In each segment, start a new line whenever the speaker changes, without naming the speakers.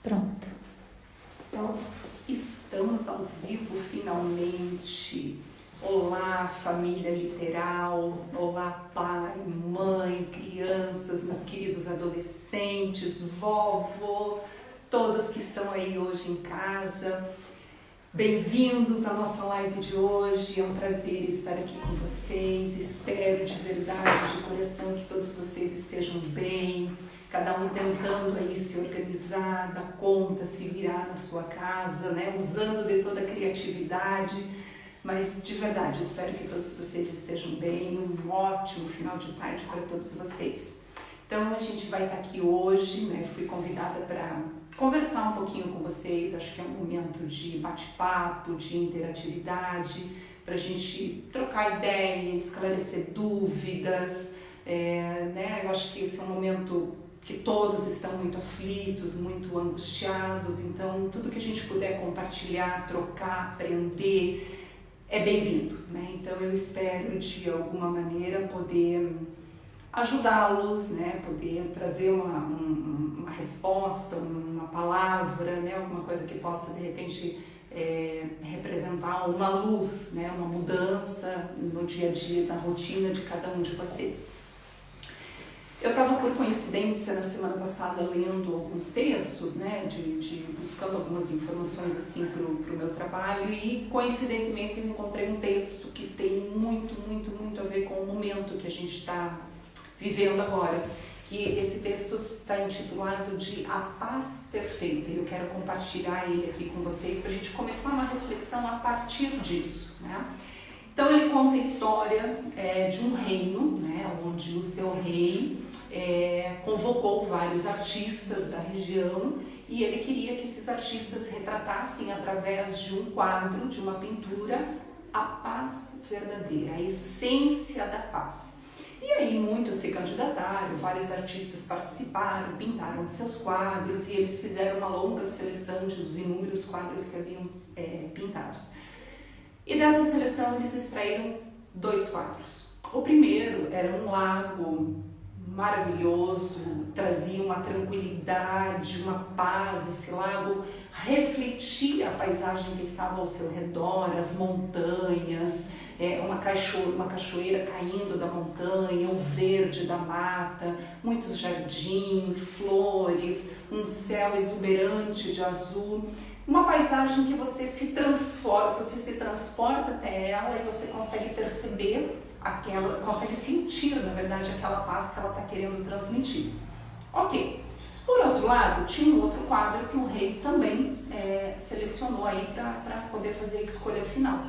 Pronto.
Então, estamos ao vivo finalmente. Olá, família literal. Olá, pai, mãe, crianças, meus queridos adolescentes, vovô, todos que estão aí hoje em casa. Bem-vindos à nossa live de hoje. É um prazer estar aqui com vocês. Espero de verdade, de coração, que todos vocês estejam bem. Cada um tentando aí se organizar, dar conta, se virar na sua casa, né? Usando de toda a criatividade. Mas de verdade, espero que todos vocês estejam bem. Um ótimo final de tarde para todos vocês. Então a gente vai estar aqui hoje, né? Fui convidada para conversar um pouquinho com vocês. Acho que é um momento de bate-papo, de interatividade, para a gente trocar ideias, esclarecer dúvidas, né? Eu acho que esse é um momento que todos estão muito aflitos, muito angustiados, então tudo que a gente puder compartilhar, trocar, aprender, é bem-vindo, né? Então eu espero de alguma maneira poder ajudá-los, né? Poder trazer uma resposta, uma palavra, né? Alguma coisa que possa de repente representar uma luz, né? Uma mudança no dia a dia, na rotina de cada um de vocês. Eu estava, por coincidência, na semana passada lendo alguns textos, né, buscando algumas informações assim para o meu trabalho, e coincidentemente eu encontrei um texto que tem muito a ver com o momento que a gente está vivendo agora. Que esse texto está intitulado de A Paz Perfeita, e eu quero compartilhar ele aqui com vocês para a gente começar uma reflexão a partir disso, né? Então ele conta a história de um reino, né, onde o seu rei convocou vários artistas da região e ele queria que esses artistas retratassem através de um quadro, de uma pintura, a paz verdadeira, a essência da paz. E aí muitos se candidataram, vários artistas participaram, pintaram seus quadros e eles fizeram uma longa seleção dos inúmeros quadros que haviam pintados. E dessa seleção eles extraíram 2 quadros. O primeiro era um lago maravilhoso, trazia uma tranquilidade, uma paz. Esse lago refletia a paisagem que estava ao seu redor, as montanhas, uma cachoeira caindo da montanha, o verde da mata, muitos jardins, flores, um céu exuberante de azul. Uma paisagem que você se transporta até ela e você consegue perceber consegue sentir, na verdade, aquela paz que ela está querendo transmitir. Ok. Por outro lado, tinha um outro quadro que o rei também selecionou aí para poder fazer a escolha final.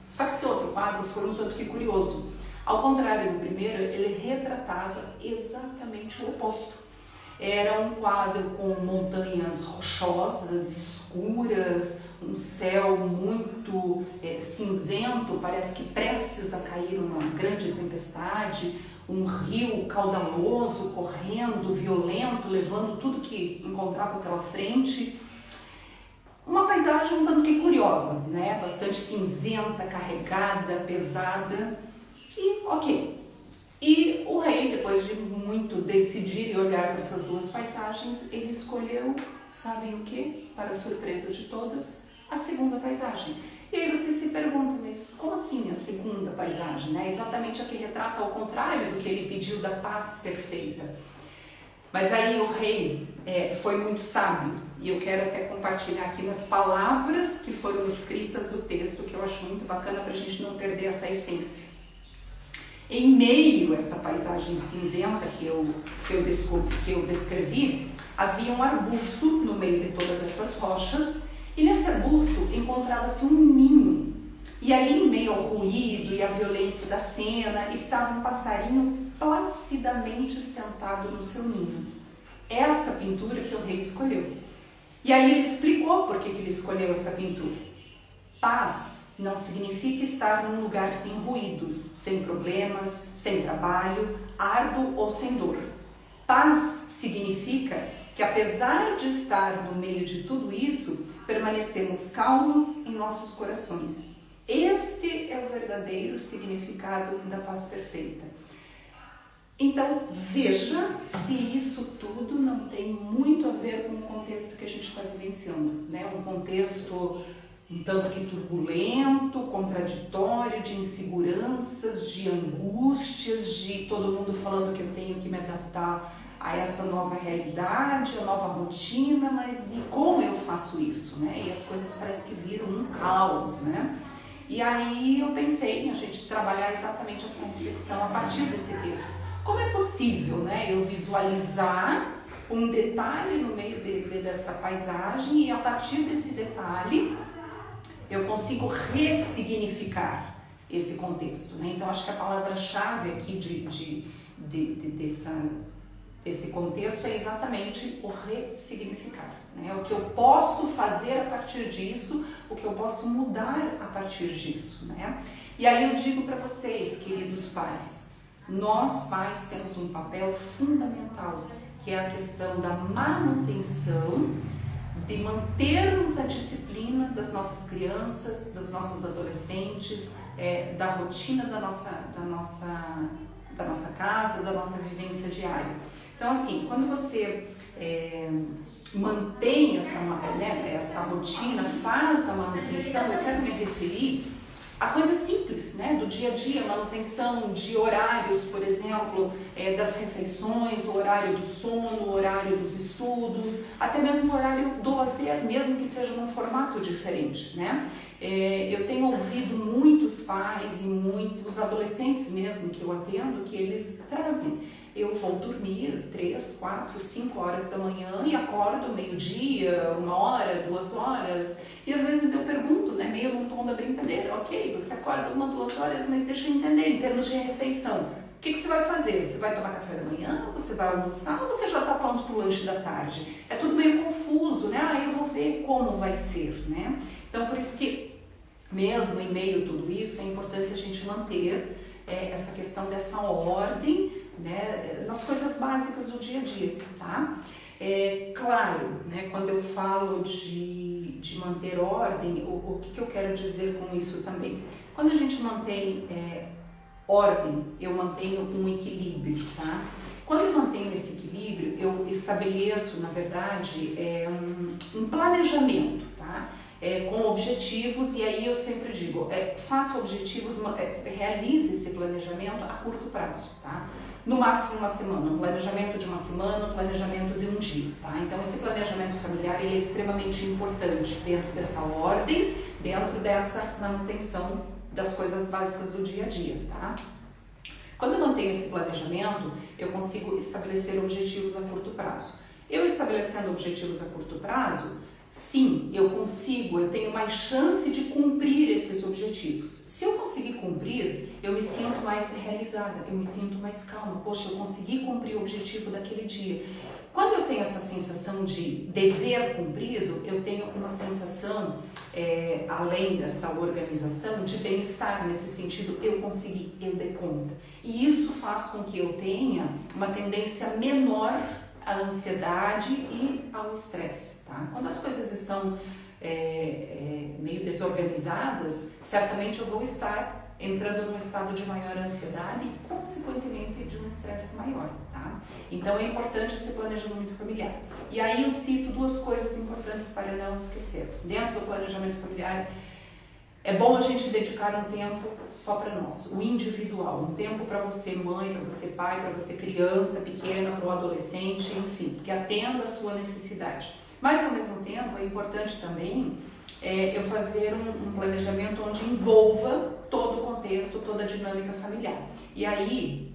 Só que esse outro quadro foi um tanto que curioso. Ao contrário do primeiro, ele retratava exatamente o oposto. Era um quadro com montanhas rochosas, escuras, um céu muito cinzento, parece que prestes a cair uma grande tempestade, um rio caudaloso correndo, violento, levando tudo que encontrava pela frente. Uma paisagem um tanto que curiosa, né? Bastante cinzenta, carregada, pesada e ok. E o rei, depois de muito decidir e olhar para essas 2 paisagens, ele escolheu, sabem o que? Para a surpresa de todas, a segunda paisagem. E aí você se pergunta, mas como assim a segunda paisagem? Né? Exatamente a que retrata ao contrário do que ele pediu da paz perfeita. Mas aí o rei foi muito sábio, e eu quero até compartilhar aqui nas palavras que foram escritas do texto, que eu acho muito bacana para a gente não perder essa essência. Em meio a essa paisagem cinzenta que eu descrevi, havia um arbusto no meio de todas essas rochas, e nesse arbusto encontrava-se um ninho. E ali, em meio ao ruído e à violência da cena, estava um passarinho placidamente sentado no seu ninho. Essa pintura que o rei escolheu. E aí ele explicou por que ele escolheu essa pintura. Paz não significa estar num lugar sem ruídos, sem problemas, sem trabalho, árduo ou sem dor. Paz significa que, apesar de estar no meio de tudo isso, permanecemos calmos em nossos corações. Este é o verdadeiro significado da paz perfeita. Então, veja se isso tudo não tem muito a ver com o contexto que a gente está vivenciando, né? Um contexto um tanto que turbulento, contraditório, de inseguranças, de angústias, de todo mundo falando que eu tenho que me adaptar a essa nova realidade, a nova rotina, mas e como eu faço isso, né? E as coisas parecem que viram um caos, né? E aí eu pensei em a gente trabalhar exatamente essa reflexão a partir desse texto. Como é possível, né, eu visualizar um detalhe no meio dessa paisagem e a partir desse detalhe eu consigo ressignificar esse contexto, né? Então acho que a palavra-chave aqui desse contexto é exatamente o ressignificar, né? O que eu posso fazer a partir disso, o que eu posso mudar a partir disso, né? E aí eu digo para vocês, queridos pais, nós pais temos um papel fundamental, que é a questão da manutenção, de mantermos a disciplina das nossas crianças, dos nossos adolescentes, da rotina da nossa casa, da nossa vivência diária. Então assim, quando você mantém essa rotina, faz a manutenção, eu quero me referir a coisas simples, né, do dia a dia, manutenção de horários, por exemplo, das refeições, o horário do sono, o horário dos estudos, até mesmo o horário do lazer, mesmo que seja num formato diferente, né? Eu tenho ouvido muitos pais e muitos adolescentes mesmo que eu atendo, que eles trazem: eu vou dormir 3, 4, 5 horas da manhã e acordo meio-dia, 1 hora, 2 horas. E às vezes eu pergunto, né, meio no tom da brincadeira: ok, você acorda 1, 2 horas, mas deixa eu entender, em termos de refeição, o que você vai fazer? Você vai tomar café da manhã? Você vai almoçar? Ou você já está pronto para o lanche da tarde? É tudo meio confuso, né? Eu vou ver como vai ser, né? Então, por isso que, mesmo em meio a tudo isso, é importante a gente manter essa questão dessa ordem, né, nas coisas básicas do dia a dia, tá? Claro, né, quando eu falo de manter ordem, o que eu quero dizer com isso também? Quando a gente mantém ordem, eu mantenho um equilíbrio, tá? Quando eu mantenho esse equilíbrio, eu estabeleço, na verdade, um planejamento, tá? Com objetivos, e aí eu sempre digo, faça objetivos, realize esse planejamento a curto prazo, tá? No máximo 1 semana, um planejamento de 1 semana, um planejamento de 1 dia, tá? Então esse planejamento familiar, ele é extremamente importante dentro dessa ordem, dentro dessa manutenção das coisas básicas do dia a dia, tá? Quando eu mantenho esse planejamento, eu consigo estabelecer objetivos a curto prazo. Eu estabelecendo objetivos a curto prazo, sim, eu tenho mais chance de cumprir esses objetivos. Se eu conseguir cumprir, eu me sinto mais realizada, eu me sinto mais calma. Poxa, eu consegui cumprir o objetivo daquele dia. Quando eu tenho essa sensação de dever cumprido, eu tenho uma sensação, além dessa organização, de bem-estar, nesse sentido, eu consegui, eu dei conta. E isso faz com que eu tenha uma tendência menor à ansiedade e ao estresse, tá? Quando as coisas estão meio desorganizadas, certamente eu vou estar entrando num estado de maior ansiedade e, consequentemente, de um estresse maior, tá? Então é importante esse planejamento familiar. E aí eu cito 2 coisas importantes para não esquecermos. Dentro do planejamento familiar, é bom a gente dedicar um tempo só para nós, o individual, um tempo para você mãe, para você pai, para você criança pequena, para o adolescente, enfim, que atenda a sua necessidade. Mas, ao mesmo tempo, é importante também eu fazer um planejamento onde envolva todo o contexto, toda a dinâmica familiar. E aí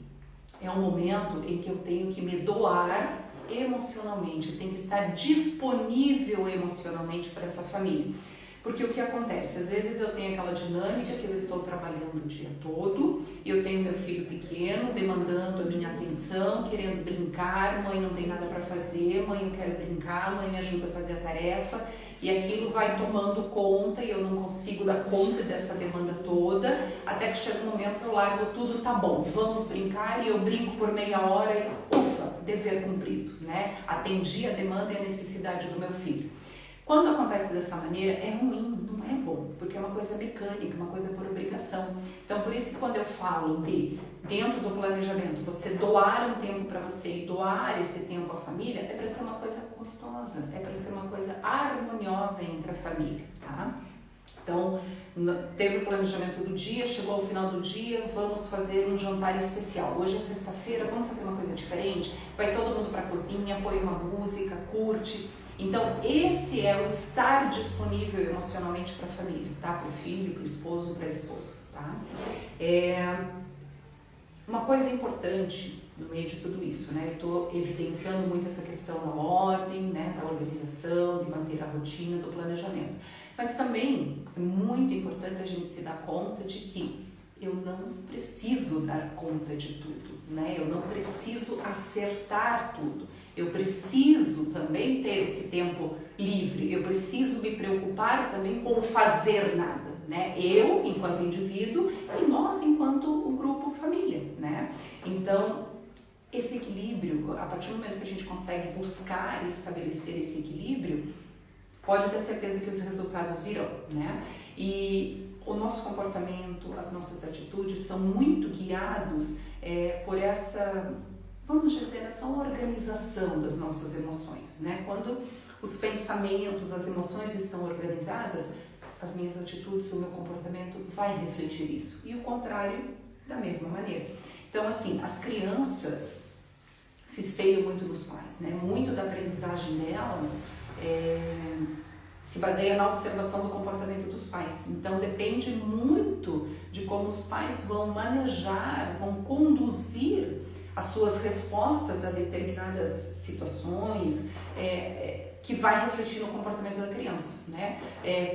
é um momento em que eu tenho que me doar emocionalmente, eu tenho que estar disponível emocionalmente para essa família. Porque o que acontece? Às vezes eu tenho aquela dinâmica que eu estou trabalhando o dia todo, eu tenho meu filho pequeno demandando a minha atenção, querendo brincar, mãe não tem nada para fazer, mãe eu quero brincar, mãe me ajuda a fazer a tarefa, e aquilo vai tomando conta e eu não consigo dar conta dessa demanda toda, até que chega um momento que eu largo tudo, tá bom, vamos brincar, e eu brinco por meia hora e ufa, dever cumprido, né? Atendi a demanda e a necessidade do meu filho. Quando acontece dessa maneira, é ruim, não não é bom, porque é uma coisa mecânica, uma coisa por obrigação. Então, por isso que quando eu falo de, dentro do planejamento, você doar um tempo para você e doar esse tempo à família, é para ser uma coisa gostosa, é para ser uma coisa harmoniosa entre a família, tá? Então, teve o planejamento do dia, chegou ao final do dia, vamos fazer um jantar especial. Hoje é sexta-feira, vamos fazer uma coisa diferente? Vai todo mundo para a cozinha, põe uma música, curte. Então, esse é o estar disponível emocionalmente para a família, tá? Para o filho, para o esposo, para a esposa, tá? Uma coisa importante no meio de tudo isso, né? Eu estou evidenciando muito essa questão da ordem, né? Da organização, de manter a rotina, do planejamento. Mas também é muito importante a gente se dar conta de que eu não preciso dar conta de tudo, né? Eu não preciso acertar tudo. Eu preciso também ter esse tempo livre. Eu preciso me preocupar também com fazer nada, né? Eu, enquanto indivíduo, e nós, enquanto o grupo família, né? Então, esse equilíbrio, a partir do momento que a gente consegue buscar e estabelecer esse equilíbrio, pode ter certeza que os resultados virão, né? E o nosso comportamento, as nossas atitudes são muito guiados por essa, vamos dizer, essa organização das nossas emoções, né? Quando os pensamentos, as emoções estão organizadas, as minhas atitudes, o meu comportamento vai refletir isso. E o contrário, da mesma maneira. Então, assim, as crianças se espelham muito nos pais, né? Muito da aprendizagem delas se baseia na observação do comportamento dos pais. Então depende muito de como os pais vão manejar, vão conduzir as suas respostas a determinadas situações, que vai refletir no comportamento da criança, né?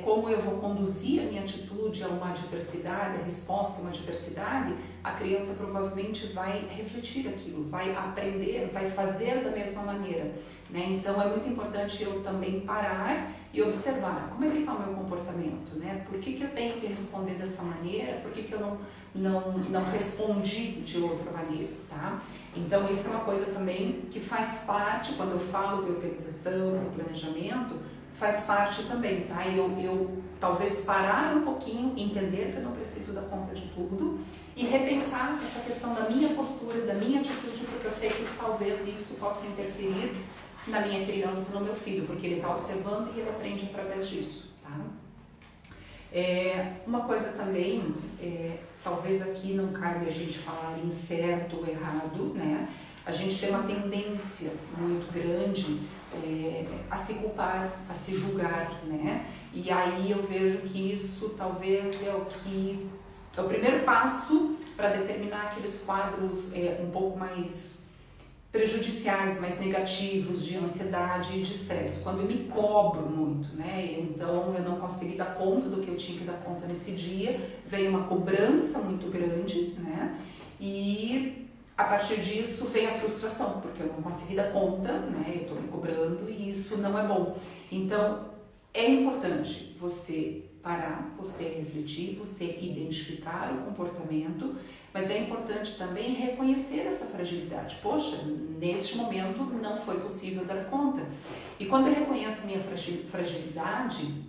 Como eu vou conduzir a minha atitude a uma adversidade, a resposta a uma adversidade, a criança provavelmente vai refletir aquilo, vai aprender, vai fazer da mesma maneira, né? Então é muito importante eu também parar e observar como é que está o meu comportamento, né? Por que eu tenho que responder dessa maneira? Por que eu não respondi de outra maneira, tá? Então isso é uma coisa também que faz parte, quando eu falo de organização, de planejamento, faz parte também, tá? Eu talvez parar um pouquinho, entender que eu não preciso dar conta de tudo e repensar essa questão da minha postura, da minha atitude, porque eu sei que talvez isso possa interferir na minha criança, no meu filho, porque ele está observando e ele aprende através disso, tá? Uma coisa também, talvez aqui não cabe a gente falar em certo ou errado, né? A gente tem uma tendência muito grande a se culpar, a se julgar, né? E aí eu vejo que isso talvez é o primeiro passo para determinar aqueles quadros um pouco mais prejudiciais, mais negativos, de ansiedade e de estresse, quando eu me cobro muito, né? Então eu não consegui dar conta do que eu tinha que dar conta nesse dia, veio uma cobrança muito grande, né? E a partir disso vem a frustração, porque eu não consegui dar conta, né? Eu estou me cobrando e isso não é bom. Então é importante você parar, você refletir, você identificar o comportamento, mas é importante também reconhecer essa fragilidade. Poxa, neste momento não foi possível dar conta. E quando eu reconheço minha fragilidade,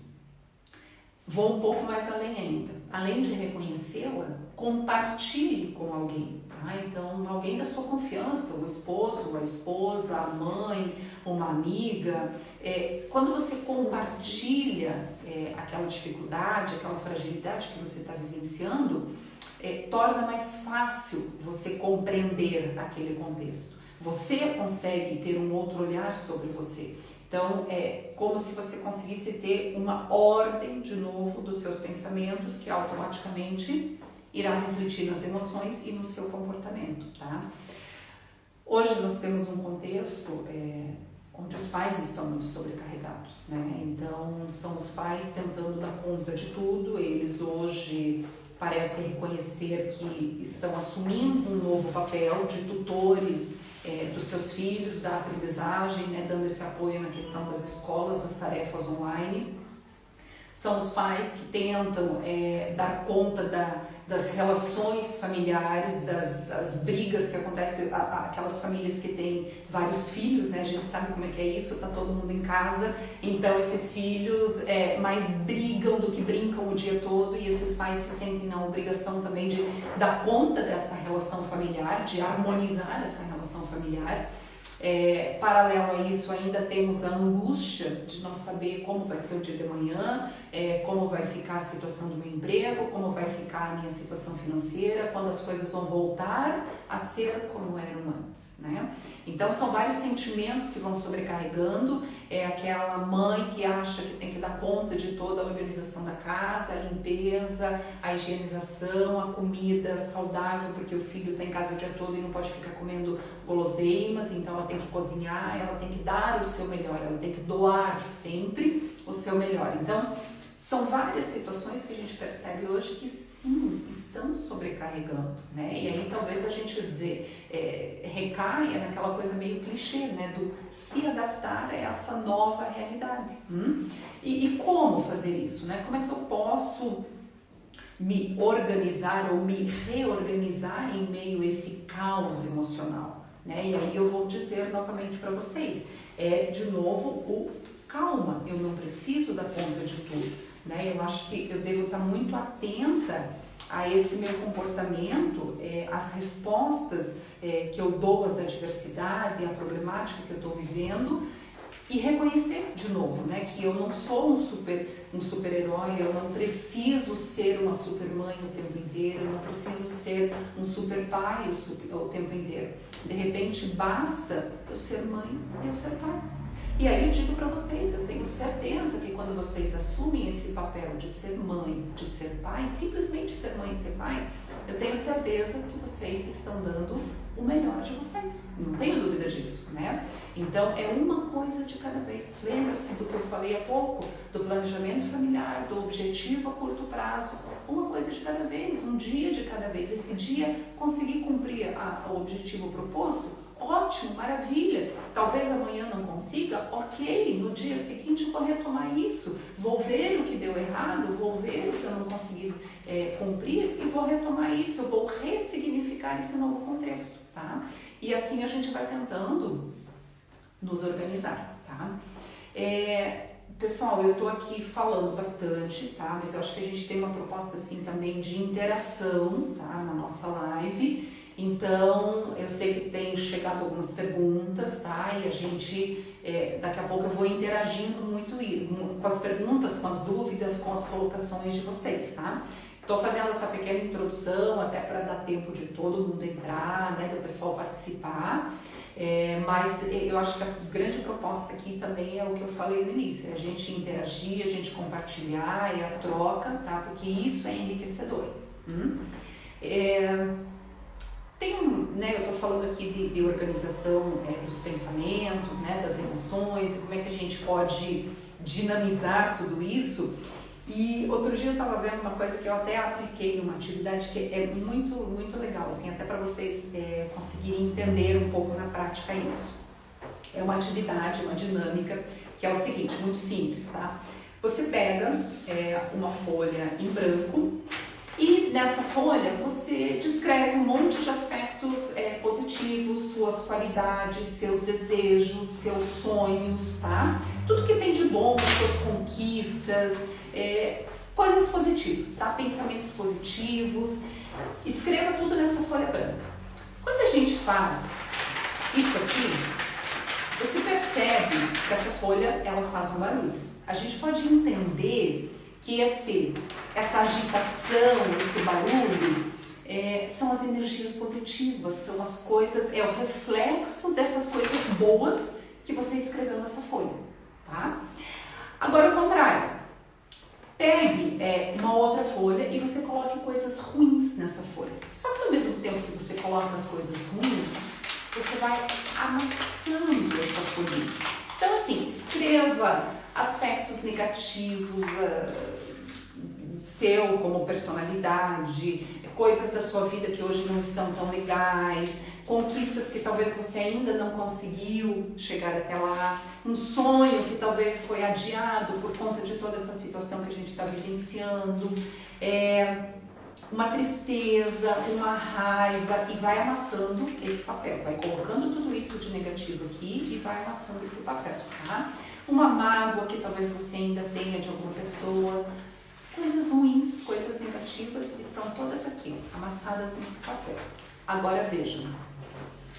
vou um pouco mais além ainda. Além de reconhecê-la, compartilhe com alguém, tá? Então, alguém da sua confiança, o esposo, a esposa, a mãe, uma amiga. Quando você compartilha aquela dificuldade, aquela fragilidade que você está vivenciando, torna mais fácil você compreender aquele contexto. Você consegue ter um outro olhar sobre você. Então, é como se você conseguisse ter uma ordem, de novo, dos seus pensamentos, que automaticamente irá refletir nas emoções e no seu comportamento, tá? Hoje nós temos um contexto onde os pais estão muito sobrecarregados, né? Então, são os pais tentando dar conta de tudo. Eles hoje parecem reconhecer que estão assumindo um novo papel de tutores dos seus filhos, da aprendizagem, né, dando esse apoio na questão das escolas, das tarefas online. São os pais que tentam dar conta das relações familiares, das brigas que acontecem, aquelas famílias que têm vários filhos, né? A gente sabe como é que é isso, tá todo mundo em casa, então esses filhos mais brigam do que brincam o dia todo, e esses pais se sentem na obrigação também de dar conta dessa relação familiar, de harmonizar essa relação familiar. Paralelo a isso, ainda temos a angústia de não saber como vai ser o dia de amanhã, como vai ficar a situação do meu emprego, como vai ficar a minha situação financeira, quando as coisas vão voltar a ser como eram antes, né? Então são vários sentimentos que vão sobrecarregando. Aquela mãe que acha que tem que dar conta de toda a organização da casa, a limpeza, a higienização, a comida saudável, porque o filho está em casa o dia todo e não pode ficar comendo guloseimas, então ela tem que cozinhar, ela tem que dar o seu melhor, ela tem que doar sempre o seu melhor. Então, são várias situações que a gente percebe hoje que sim, estão sobrecarregando, né? E aí talvez a gente recaia naquela coisa meio clichê, né? Do se adaptar a essa nova realidade. E como fazer isso, né? Como é que eu posso me organizar ou me reorganizar em meio a esse caos emocional, né? E aí eu vou dizer novamente para vocês, de novo, calma, eu não preciso dar conta de tudo, né? Eu acho que eu devo estar muito atenta a esse meu comportamento, às respostas que eu dou às adversidades, à problemática que eu estou vivendo, e reconhecer de novo, né, que eu não sou um super-herói, eu não preciso ser uma super-mãe o tempo inteiro, eu não preciso ser um super-pai o tempo inteiro. De repente, basta eu ser mãe e eu ser pai. E aí eu digo para vocês, eu tenho certeza que quando vocês assumem esse papel de ser mãe, de ser pai, simplesmente ser mãe e ser pai, eu tenho certeza que vocês estão dando o melhor de vocês. Não tenho dúvida disso, né? Então, é uma coisa de cada vez. Lembra-se do que eu falei há pouco, do planejamento familiar, do objetivo a curto prazo. Uma coisa de cada vez, um dia de cada vez. Esse dia, conseguir cumprir o objetivo proposto, ótimo, maravilha. Talvez amanhã não consiga, ok, no dia seguinte vou retomar isso, vou ver o que deu errado, vou ver o que eu não consegui cumprir e vou retomar isso, eu vou ressignificar esse novo contexto, tá? E assim a gente vai tentando nos organizar, tá? Pessoal, eu tô aqui falando bastante, tá? Mas eu acho que a gente tem uma proposta assim também de interação, tá? Na nossa live. Então, eu sei que tem chegado algumas perguntas, tá? E a gente, daqui a pouco eu vou interagindo muito com as perguntas, com as dúvidas, com as colocações de vocês, tá? Estou fazendo essa pequena introdução até para dar tempo de todo mundo entrar, né? Do pessoal participar. Mas eu acho que a grande proposta aqui também é o que eu falei no início, é a gente interagir, a gente compartilhar, é a troca, tá? Porque isso é enriquecedor. Eu estou falando aqui de organização dos pensamentos, né, das emoções, e como é que a gente pode dinamizar tudo isso. E outro dia eu estava vendo uma coisa que eu até apliquei numa atividade que é muito, muito legal, assim, até para vocês conseguirem entender um pouco na prática isso. É uma atividade, uma dinâmica, que é o seguinte, muito simples, tá? Você pega uma folha em branco, e nessa folha você descreve um monte de aspectos positivos, suas qualidades, seus desejos, seus sonhos, tá? Tudo que tem de bom, suas conquistas, coisas positivas, tá? Pensamentos positivos. Escreva tudo nessa folha branca. Quando a gente faz isso aqui, você percebe que essa folha ela faz um barulho. A gente pode entender que essa agitação, esse barulho, são as energias positivas, são as coisas, é o reflexo dessas coisas boas que você escreveu nessa folha, tá? Agora, ao contrário, pegue uma outra folha e você coloque coisas ruins nessa folha. Só que ao mesmo tempo que você coloca as coisas ruins, você vai amassando essa folha. Então, assim, escreva aspectos negativos seu como personalidade, coisas da sua vida que hoje não estão tão legais, conquistas que talvez você ainda não conseguiu chegar até lá, um sonho que talvez foi adiado por conta de toda essa situação que a gente está vivenciando. uma tristeza, uma raiva, e vai amassando esse papel, vai colocando tudo isso de negativo aqui e vai amassando esse papel, tá? Uma mágoa que talvez você ainda tenha de alguma pessoa, coisas ruins, coisas negativas estão todas aqui, amassadas nesse papel. Agora vejam,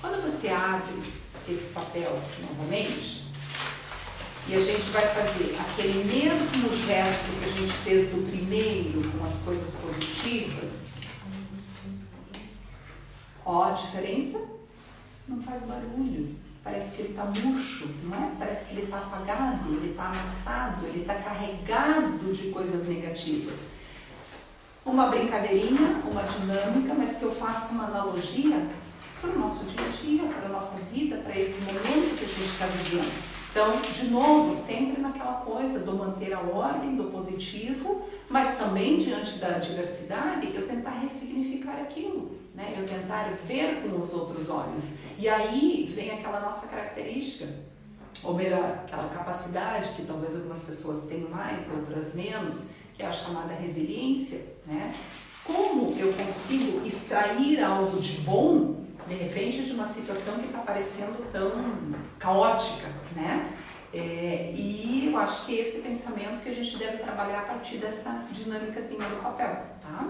quando você abre esse papel novamente, e a gente vai fazer aquele mesmo gesto que a gente fez do primeiro, com as coisas positivas. Ó, a diferença? Não faz barulho. Parece que ele está murcho, não é? Parece que ele está apagado, ele está amassado, ele está carregado de coisas negativas. Uma brincadeirinha, uma dinâmica, mas que eu faço uma analogia para o nosso dia a dia, para a nossa vida, para esse momento que a gente está vivendo. Então, de novo, sempre naquela coisa do manter a ordem, do positivo, mas também diante da diversidade, eu tentar ressignificar aquilo, né? Eu tentar ver com os outros olhos. E aí vem aquela nossa característica, ou melhor, aquela capacidade que talvez algumas pessoas tenham mais, outras menos, que é a chamada resiliência, né? Como eu consigo extrair algo de bom, de repente, de uma situação que está parecendo tão caótica, né? E eu acho que esse pensamento que a gente deve trabalhar a partir dessa dinâmicazinha do papel, tá?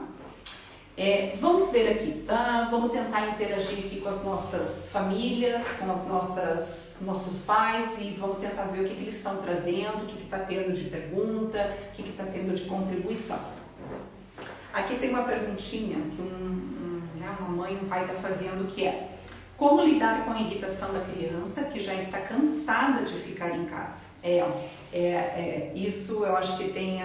Vamos ver aqui, tá? Vamos tentar interagir aqui com as nossas famílias, com as nossos pais, e vamos tentar ver o que eles estão trazendo, o que está tendo de pergunta, o que está tendo de contribuição. Aqui tem uma perguntinha que uma mãe e um pai estão fazendo, que é: como lidar com a irritação da criança que já está cansada de ficar em casa? Isso eu acho que tem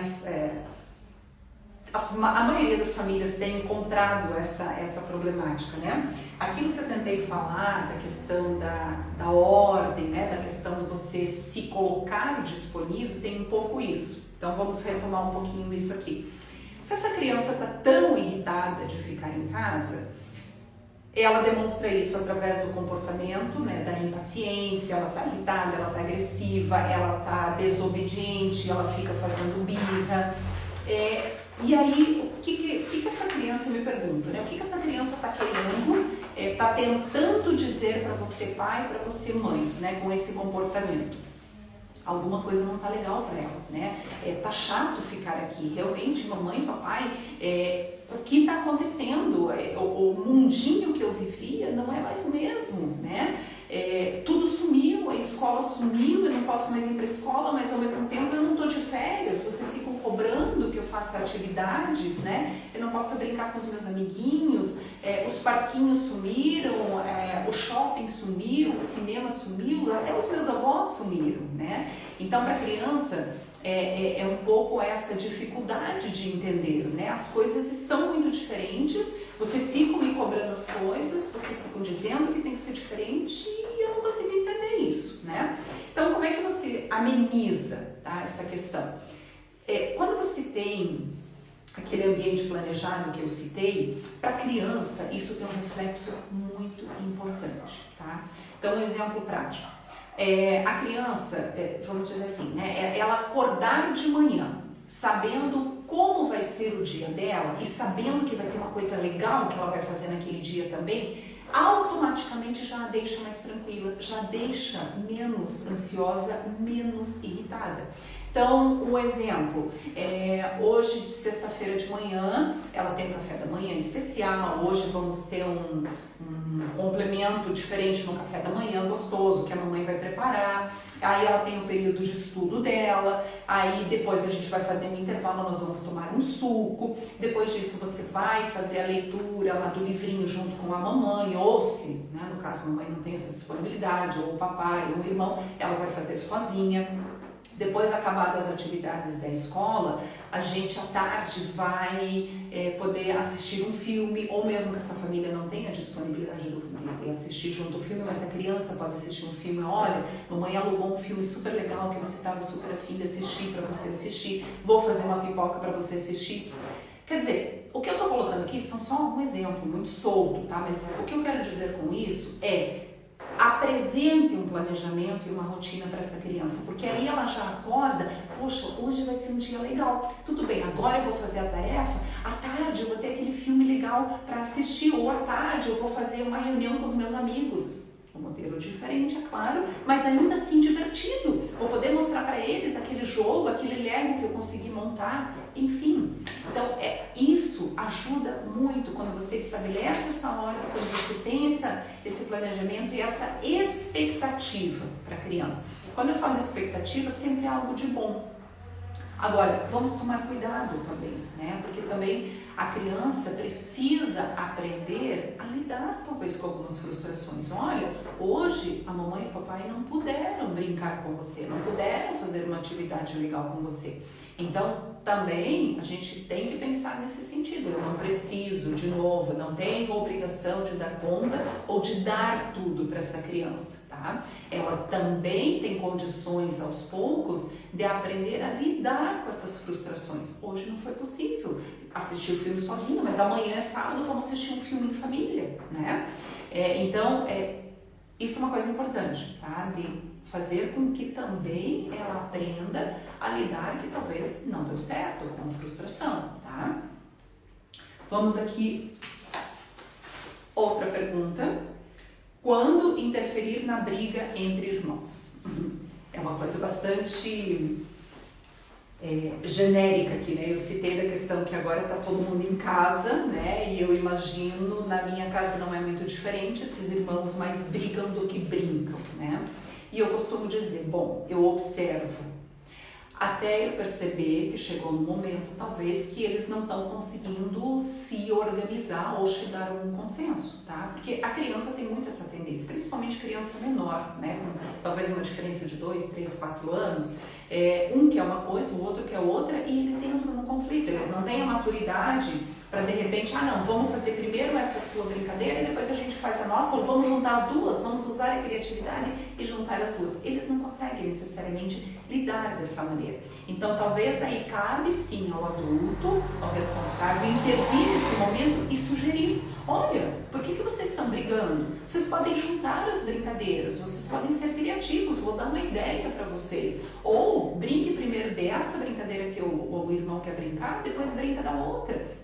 a maioria das famílias tem encontrado essa problemática, né? Aquilo que eu tentei falar da questão da ordem, né? Da questão de você se colocar disponível, tem um pouco isso. Então vamos retomar um pouquinho isso aqui. Se essa criança está tão irritada de ficar em casa, ela demonstra isso através do comportamento, né, da impaciência, ela está irritada, ela está agressiva, ela está desobediente, ela fica fazendo birra. E aí, o que essa criança, eu me pergunto, né? O que essa criança está querendo, está tentando dizer para você pai, para você mãe, né, com esse comportamento? Alguma coisa não tá legal para ela, né? Tá chato ficar aqui. Realmente, mamãe, papai, o que tá acontecendo? O mundinho que eu vivia não é mais o mesmo, né? Tudo sumiu, a escola sumiu, eu não posso mais ir para a escola, mas ao mesmo tempo eu não tô de férias, vocês ficam cobrando que eu faça atividades, né? Eu não posso brincar com os meus amiguinhos, os parquinhos sumiram, o shopping sumiu, o cinema sumiu, até os meus avós sumiram, né? Então, para a criança, é um pouco essa dificuldade de entender, né? As coisas estão muito diferentes, vocês ficam me cobrando as coisas, vocês ficam dizendo que tem que ser diferente e eu não consigo entender isso, né? Então, como é que você ameniza, tá, essa questão? Quando você tem aquele ambiente planejado que eu citei, para a criança isso tem um reflexo muito importante, tá? Então, um exemplo prático. A criança, vamos dizer assim, né, ela acordar de manhã sabendo como vai ser o dia dela e sabendo que vai ter uma coisa legal que ela vai fazer naquele dia também, automaticamente já a deixa mais tranquila, já deixa menos ansiosa, menos irritada. Então, um exemplo, hoje, sexta-feira de manhã, ela tem um café da manhã especial, hoje vamos ter um complemento diferente no café da manhã, gostoso, que a mamãe vai preparar, aí ela tem o período de estudo dela, aí depois a gente vai fazer um intervalo, nós vamos tomar um suco, depois disso você vai fazer a leitura lá do livrinho junto com a mamãe, ou se, né, no caso a mamãe não tem essa disponibilidade, ou o papai, ou o irmão, ela vai fazer sozinha. Depois, acabadas as atividades da escola, a gente à tarde vai poder assistir um filme, ou mesmo que essa família não tenha disponibilidade de assistir junto o filme, mas a criança pode assistir um filme. Olha, mamãe alugou um filme super legal que você estava super afim de assistir, para você assistir, vou fazer uma pipoca para você assistir. Quer dizer, o que eu estou colocando aqui são só um exemplo muito solto, tá? Mas o que eu quero dizer com isso é apresente um planejamento e uma rotina para essa criança, porque aí ela já acorda, poxa, hoje vai ser um dia legal, tudo bem, agora eu vou fazer a tarefa, à tarde eu vou ter aquele filme legal para assistir, ou à tarde eu vou fazer uma reunião com os meus amigos. Um modelo diferente, é claro, mas ainda assim divertido. Vou poder mostrar para eles aquele jogo, aquele Lego que eu consegui montar, enfim. Então, isso ajuda muito quando você estabelece essa hora, quando você tem esse planejamento e essa expectativa para a criança. Quando eu falo de expectativa, sempre é algo de bom. Agora, vamos tomar cuidado também, né? Porque também a criança precisa aprender a lidar talvez com algumas frustrações. Olha, hoje a mamãe e o papai não puderam brincar com você, não puderam fazer uma atividade legal com você. Então, também a gente tem que pensar nesse sentido. Eu não preciso, de novo, não tenho obrigação de dar conta ou de dar tudo para essa criança, tá? Ela também tem condições, aos poucos, de aprender a lidar com essas frustrações. Hoje não foi possível assistir o filme sozinho, mas amanhã é sábado, vamos assistir um filme em família, né? Então, isso é uma coisa importante, tá? De fazer com que também ela aprenda a lidar que talvez não deu certo, com frustração, tá? Vamos aqui, outra pergunta. Quando interferir na briga entre irmãos? É uma coisa bastante genérica aqui, né? Eu citei da questão que agora tá todo mundo em casa, né? E eu imagino, na minha casa não é muito diferente, esses irmãos mais brigam do que brincam, né? E eu costumo dizer, bom, eu observo até eu perceber que chegou um momento, talvez, que eles não estão conseguindo se organizar ou chegar a um consenso, tá? Porque a criança tem muito essa tendência, principalmente criança menor, né? Talvez uma diferença de 2, 3, 4 anos, um quer uma coisa, o outro quer outra, e eles entram no conflito, eles não têm a maturidade para de repente, não, vamos fazer primeiro essa sua brincadeira e depois a gente faz a nossa, ou vamos juntar as duas, vamos usar a criatividade e juntar as duas. Eles não conseguem necessariamente lidar dessa maneira. Então, talvez aí cabe sim ao adulto, ao responsável, intervir nesse momento e sugerir, olha, por que vocês estão brigando? Vocês podem juntar as brincadeiras, vocês podem ser criativos, vou dar uma ideia para vocês. Ou brinque primeiro dessa brincadeira que o irmão quer brincar, depois brinca da outra.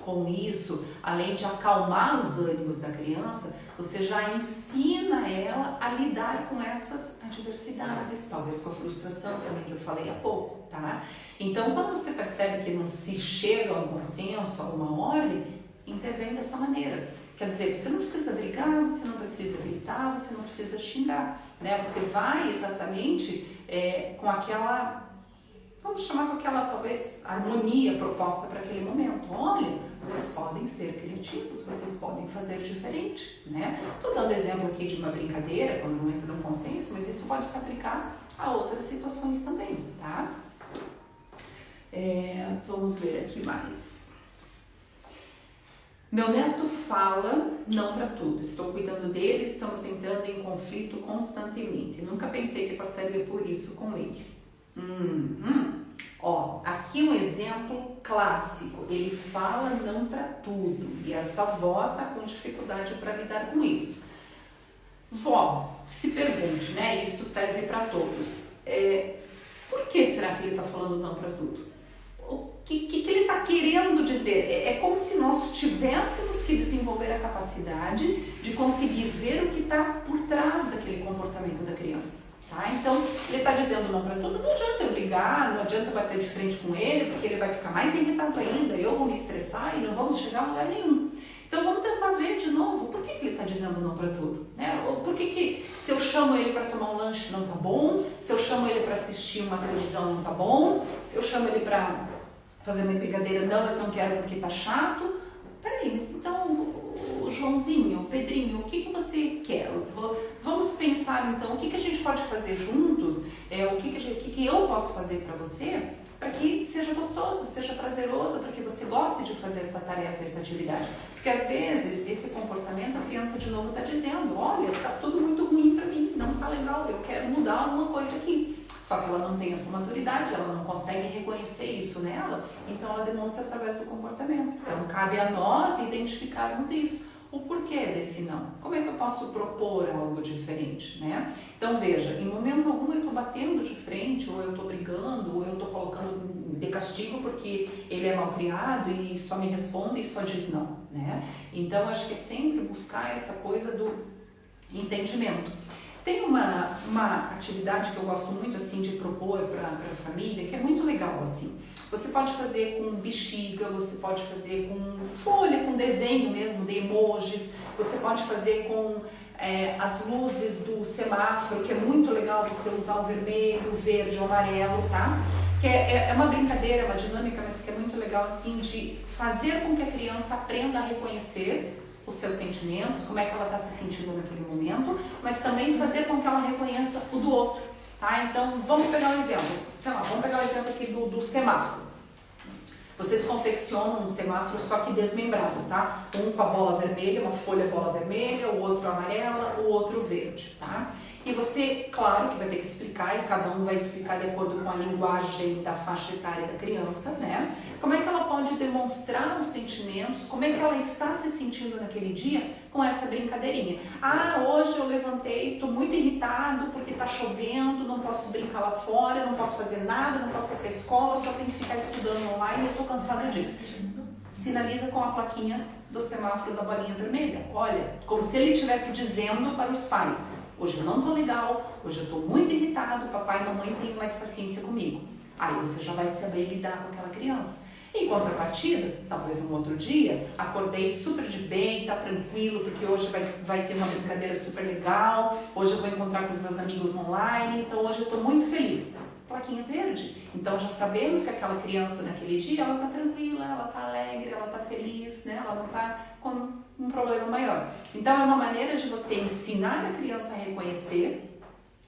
Com isso, além de acalmar os ânimos da criança, você já ensina ela a lidar com essas adversidades, talvez com a frustração também que eu falei há pouco, tá? Então, quando você percebe que não se chega a um consenso, a uma ordem, intervém dessa maneira. Quer dizer, você não precisa brigar, você não precisa gritar, você não precisa xingar, né? Você vai exatamente com aquela... Vamos chamar com aquela, talvez, harmonia proposta para aquele momento. Olha, vocês podem ser criativos, vocês podem fazer diferente, né? Estou dando exemplo aqui de uma brincadeira, quando não entra num consenso, mas isso pode se aplicar a outras situações também, tá? Vamos ver aqui mais. Meu neto fala não para tudo. Estou cuidando dele, estamos entrando em conflito constantemente. Nunca pensei que passaria por isso com ele. Aqui um exemplo clássico, ele fala não para tudo e essa avó está com dificuldade para lidar com isso. Vó, se pergunte, né? Isso serve para todos. Por que será que ele está falando não para tudo? O que ele está querendo dizer? É como se nós tivéssemos que desenvolver a capacidade de conseguir ver o que está por trás daquele comportamento da criança. Tá? Então, ele está dizendo não para tudo, não adianta eu brigar, não adianta bater de frente com ele, porque ele vai ficar mais irritado ainda, eu vou me estressar e não vamos chegar a lugar nenhum. Então, vamos tentar ver de novo, por que ele está dizendo não para tudo? Né? Ou por que se eu chamo ele para tomar um lanche não tá bom, se eu chamo ele para assistir uma televisão não tá bom, se eu chamo ele para fazer uma brincadeira, não, mas não quero porque tá chato. Peraí, mas então, o Joãozinho, o Pedrinho, o que você quer? Vamos pensar então, o que a gente pode fazer juntos, o que eu posso fazer para você, para que seja gostoso, seja prazeroso, para que você goste de fazer essa tarefa, essa atividade. Porque às vezes, esse comportamento, a criança de novo está dizendo, olha, tá tudo muito ruim para mim, não tá legal, eu quero mudar alguma coisa aqui. Só que ela não tem essa maturidade, ela não consegue reconhecer isso nela, então ela demonstra através do comportamento. Então cabe a nós identificarmos isso. o porquê desse não. Como é que eu posso propor algo diferente, né? Então veja, em momento algum eu estou batendo de frente, ou eu estou brigando, ou eu estou colocando de castigo porque ele é mal criado e só me responde e só diz não, né? Então acho que é sempre buscar essa coisa do entendimento. Tem uma atividade que eu gosto muito assim de propor para a família, que é muito legal assim. Você pode fazer com bexiga, você pode fazer com folha, com desenho mesmo, de emojis, você pode fazer com as luzes do semáforo, que é muito legal você usar o vermelho, o verde, o amarelo, tá? Que é uma brincadeira, uma dinâmica, mas que é muito legal assim de fazer com que a criança aprenda a reconhecer os seus sentimentos, como é que ela está se sentindo naquele momento, mas também fazer com que ela reconheça o do outro, tá? Então, vamos pegar um exemplo. Sei lá, vamos pegar o exemplo aqui do semáforo. Vocês confeccionam um semáforo só que desmembrado, tá? Um com a bola vermelha, uma folha bola vermelha, o outro amarela, o outro verde, tá? E você, claro que vai ter que explicar, e cada um vai explicar de acordo com a linguagem da faixa etária da criança, né? Como é que ela pode demonstrar os sentimentos, como é que ela está se sentindo naquele dia com essa brincadeirinha. Ah, hoje eu levantei, estou muito irritado porque está chovendo, não posso brincar lá fora, não posso fazer nada, não posso ir para a escola, só tenho que ficar estudando online e eu estou cansada disso. Sinaliza com a plaquinha do semáforo da bolinha vermelha. Olha, como se ele estivesse dizendo para os pais: hoje eu não estou legal, hoje eu estou muito irritado, papai e mamãe têm mais paciência comigo. Aí você já vai saber lidar com aquela criança. Em contrapartida, talvez um outro dia, acordei super de bem, tá tranquilo, porque hoje vai ter uma brincadeira super legal, hoje eu vou encontrar com os meus amigos online, então hoje eu estou muito feliz. Plaquinha verde. Então já sabemos que aquela criança naquele dia, ela tá tranquila, ela tá alegre, ela tá feliz, né? Ela não tá com um problema maior. Então é uma maneira de você ensinar a criança a reconhecer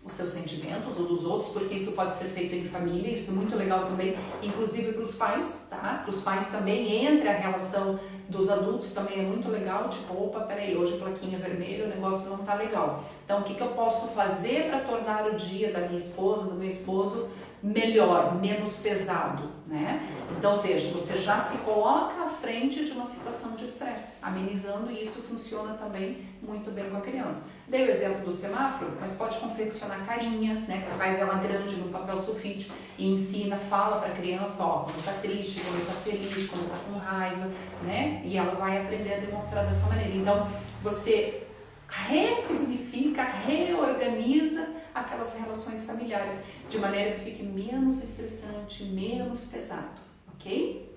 os seus sentimentos ou dos outros, porque isso pode ser feito em família, isso é muito legal também, inclusive para os pais, tá? Para os pais também, entre a relação dos adultos também é muito legal, tipo, opa, peraí, hoje plaquinha vermelha, o negócio não tá legal. Então, o que eu posso fazer para tornar o dia da minha esposa, do meu esposo, melhor, menos pesado, né? Então, veja, você já se coloca à frente de uma situação de estresse, amenizando, e isso funciona também muito bem com a criança. Dei o exemplo do semáforo, mas pode confeccionar carinhas, né? Faz ela grande no papel sulfite e ensina, fala para a criança, ó, quando tá triste, quando tá feliz, quando tá com raiva, né? E ela vai aprender a demonstrar dessa maneira. Então, você ressignifica, reorganiza aquelas relações familiares, de maneira que fique menos estressante, menos pesado, ok?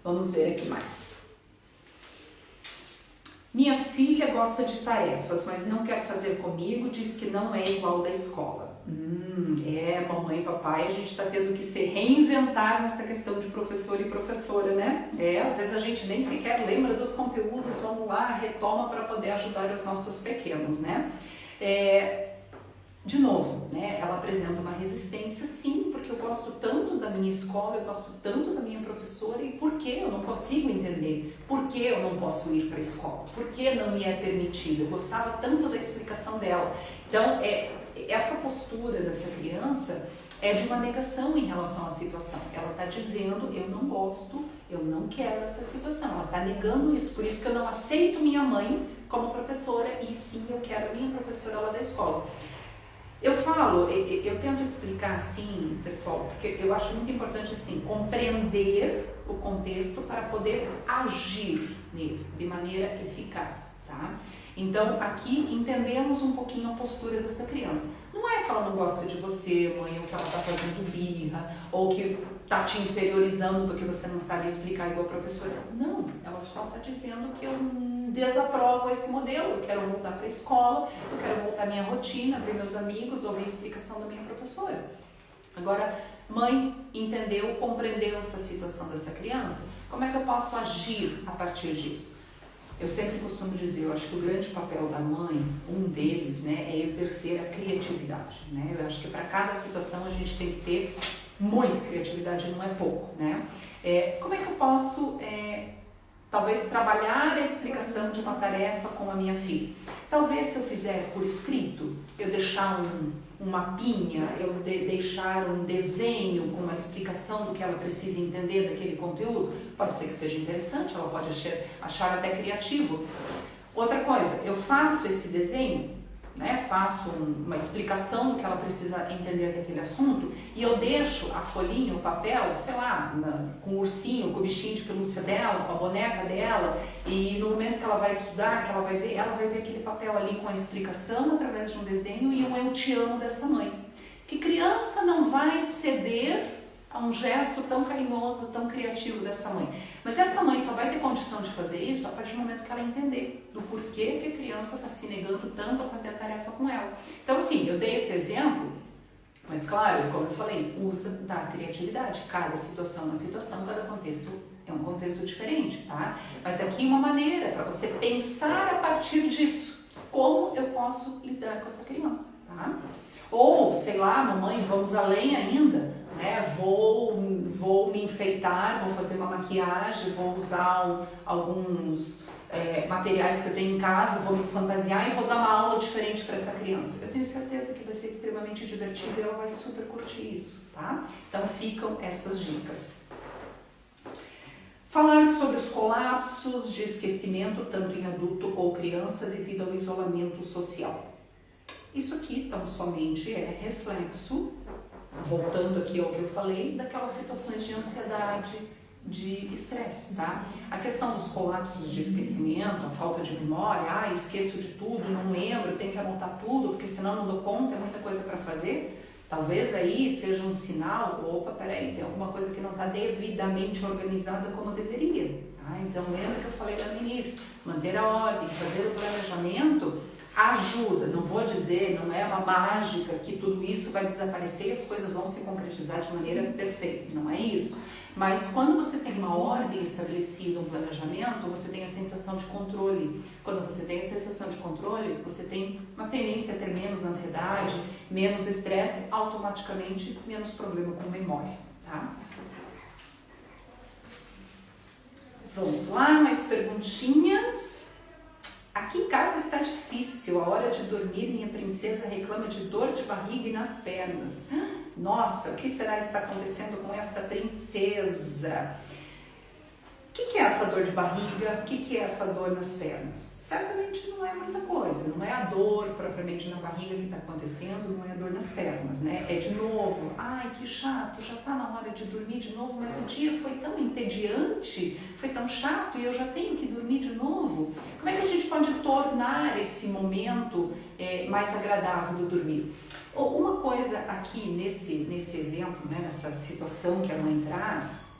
Vamos ver aqui mais. Minha filha gosta de tarefas, mas não quer fazer comigo, diz que não é igual da escola. Mamãe e papai, a gente está tendo que se reinventar nessa questão de professor e professora, né? Às vezes a gente nem sequer lembra dos conteúdos, vamos lá, retoma para poder ajudar os nossos pequenos, né? De novo, né, ela apresenta uma resistência, sim, porque eu gosto tanto da minha escola, eu gosto tanto da minha professora, e por que eu não consigo entender? Por que eu não posso ir para a escola? Por que não me é permitido? Eu gostava tanto da explicação dela. Então, essa postura dessa criança é de uma negação em relação à situação. Ela está dizendo, eu não gosto, eu não quero essa situação. Ela está negando isso, por isso que eu não aceito minha mãe como professora, e sim, eu quero a minha professora lá da escola. Eu tento explicar assim, pessoal, porque eu acho muito importante assim, compreender o contexto para poder agir nele de maneira eficaz, tá? Então, aqui entendemos um pouquinho a postura dessa criança. Não é que ela não gosta de você, mãe, ou que ela está fazendo birra, ou que está te inferiorizando porque você não sabe explicar igual a professora. Não, ela só está dizendo que eu desaprovo esse modelo, eu quero voltar para a escola, eu quero voltar à minha rotina, ver meus amigos, ouvir a explicação da minha professora. Agora, mãe entendeu, compreendeu essa situação dessa criança, como é que eu posso agir a partir disso? Eu sempre costumo dizer, eu acho que o grande papel da mãe, um deles, né, é exercer a criatividade, né? Eu acho que para cada situação a gente tem que ter muita criatividade, não é pouco, né? Como é que eu posso, talvez, trabalhar a explicação de uma tarefa com a minha filha? Talvez, se eu fizer por escrito, eu deixar um mapinha, eu deixar um desenho com uma explicação do que ela precisa entender daquele conteúdo, pode ser que seja interessante, ela pode achar até criativo. Outra coisa, eu faço esse desenho, né, faço uma explicação do que ela precisa entender daquele assunto e eu deixo a folhinha, o papel, sei lá, com o ursinho, com o bichinho de pelúcia dela, com a boneca dela, e no momento que ela vai estudar, que ela vai ver aquele papel ali com a explicação através de um desenho e um eu te amo dessa mãe. Que criança não vai ceder a um gesto tão carinhoso, tão criativo dessa mãe? Mas essa mãe só vai ter condição de fazer isso a partir do momento que ela entender do porquê que a criança está se negando tanto a fazer a tarefa com ela. Então, assim, eu dei esse exemplo, mas claro, como eu falei, usa da criatividade. Cada situação é uma situação, cada contexto é um contexto diferente, tá? Mas aqui uma maneira para você pensar a partir disso, como eu posso lidar com essa criança, tá? Ou, sei lá, mamãe, vamos além ainda, né? Vou me enfeitar, vou fazer uma maquiagem, vou usar alguns materiais que eu tenho em casa, vou me fantasiar e vou dar uma aula diferente para essa criança. Eu tenho certeza que vai ser extremamente divertido e ela vai super curtir isso, tá? Então ficam essas dicas. Falar sobre os colapsos de esquecimento, tanto em adulto ou criança, devido ao isolamento social. Isso aqui tão somente é reflexo, voltando aqui ao que eu falei, daquelas situações de ansiedade, de estresse, tá? A questão dos colapsos de esquecimento, a falta de memória, esqueço de tudo, não lembro, tenho que anotar tudo, porque senão não dou conta, é muita coisa para fazer. Talvez aí seja um sinal, opa, peraí, tem alguma coisa que não está devidamente organizada como deveria, tá? Então lembra que eu falei lá no início, manter a ordem, fazer o planejamento ajuda, não vou dizer, não é uma mágica que tudo isso vai desaparecer e as coisas vão se concretizar de maneira perfeita, não é isso. Mas quando você tem uma ordem estabelecida, um planejamento, você tem a sensação de controle. Quando você tem a sensação de controle, você tem uma tendência a ter menos ansiedade, menos estresse, automaticamente menos problema com memória, tá? Vamos lá, mais perguntinhas. Aqui em casa está difícil, a hora de dormir minha princesa reclama de dor de barriga e nas pernas. Nossa, o que será que está acontecendo com essa princesa? O que é essa dor de barriga? O que é essa dor nas pernas? Certamente não é muita coisa, não é a dor propriamente na barriga que está acontecendo, não é a dor nas pernas, né? É de novo, ai que chato, já está na hora de dormir de novo, mas o dia foi tão entediante, foi tão chato e eu já tenho que dormir de novo. Como é que a gente pode tornar esse momento mais agradável do dormir? Uma coisa aqui nesse exemplo, né, nessa situação que a mãe traz,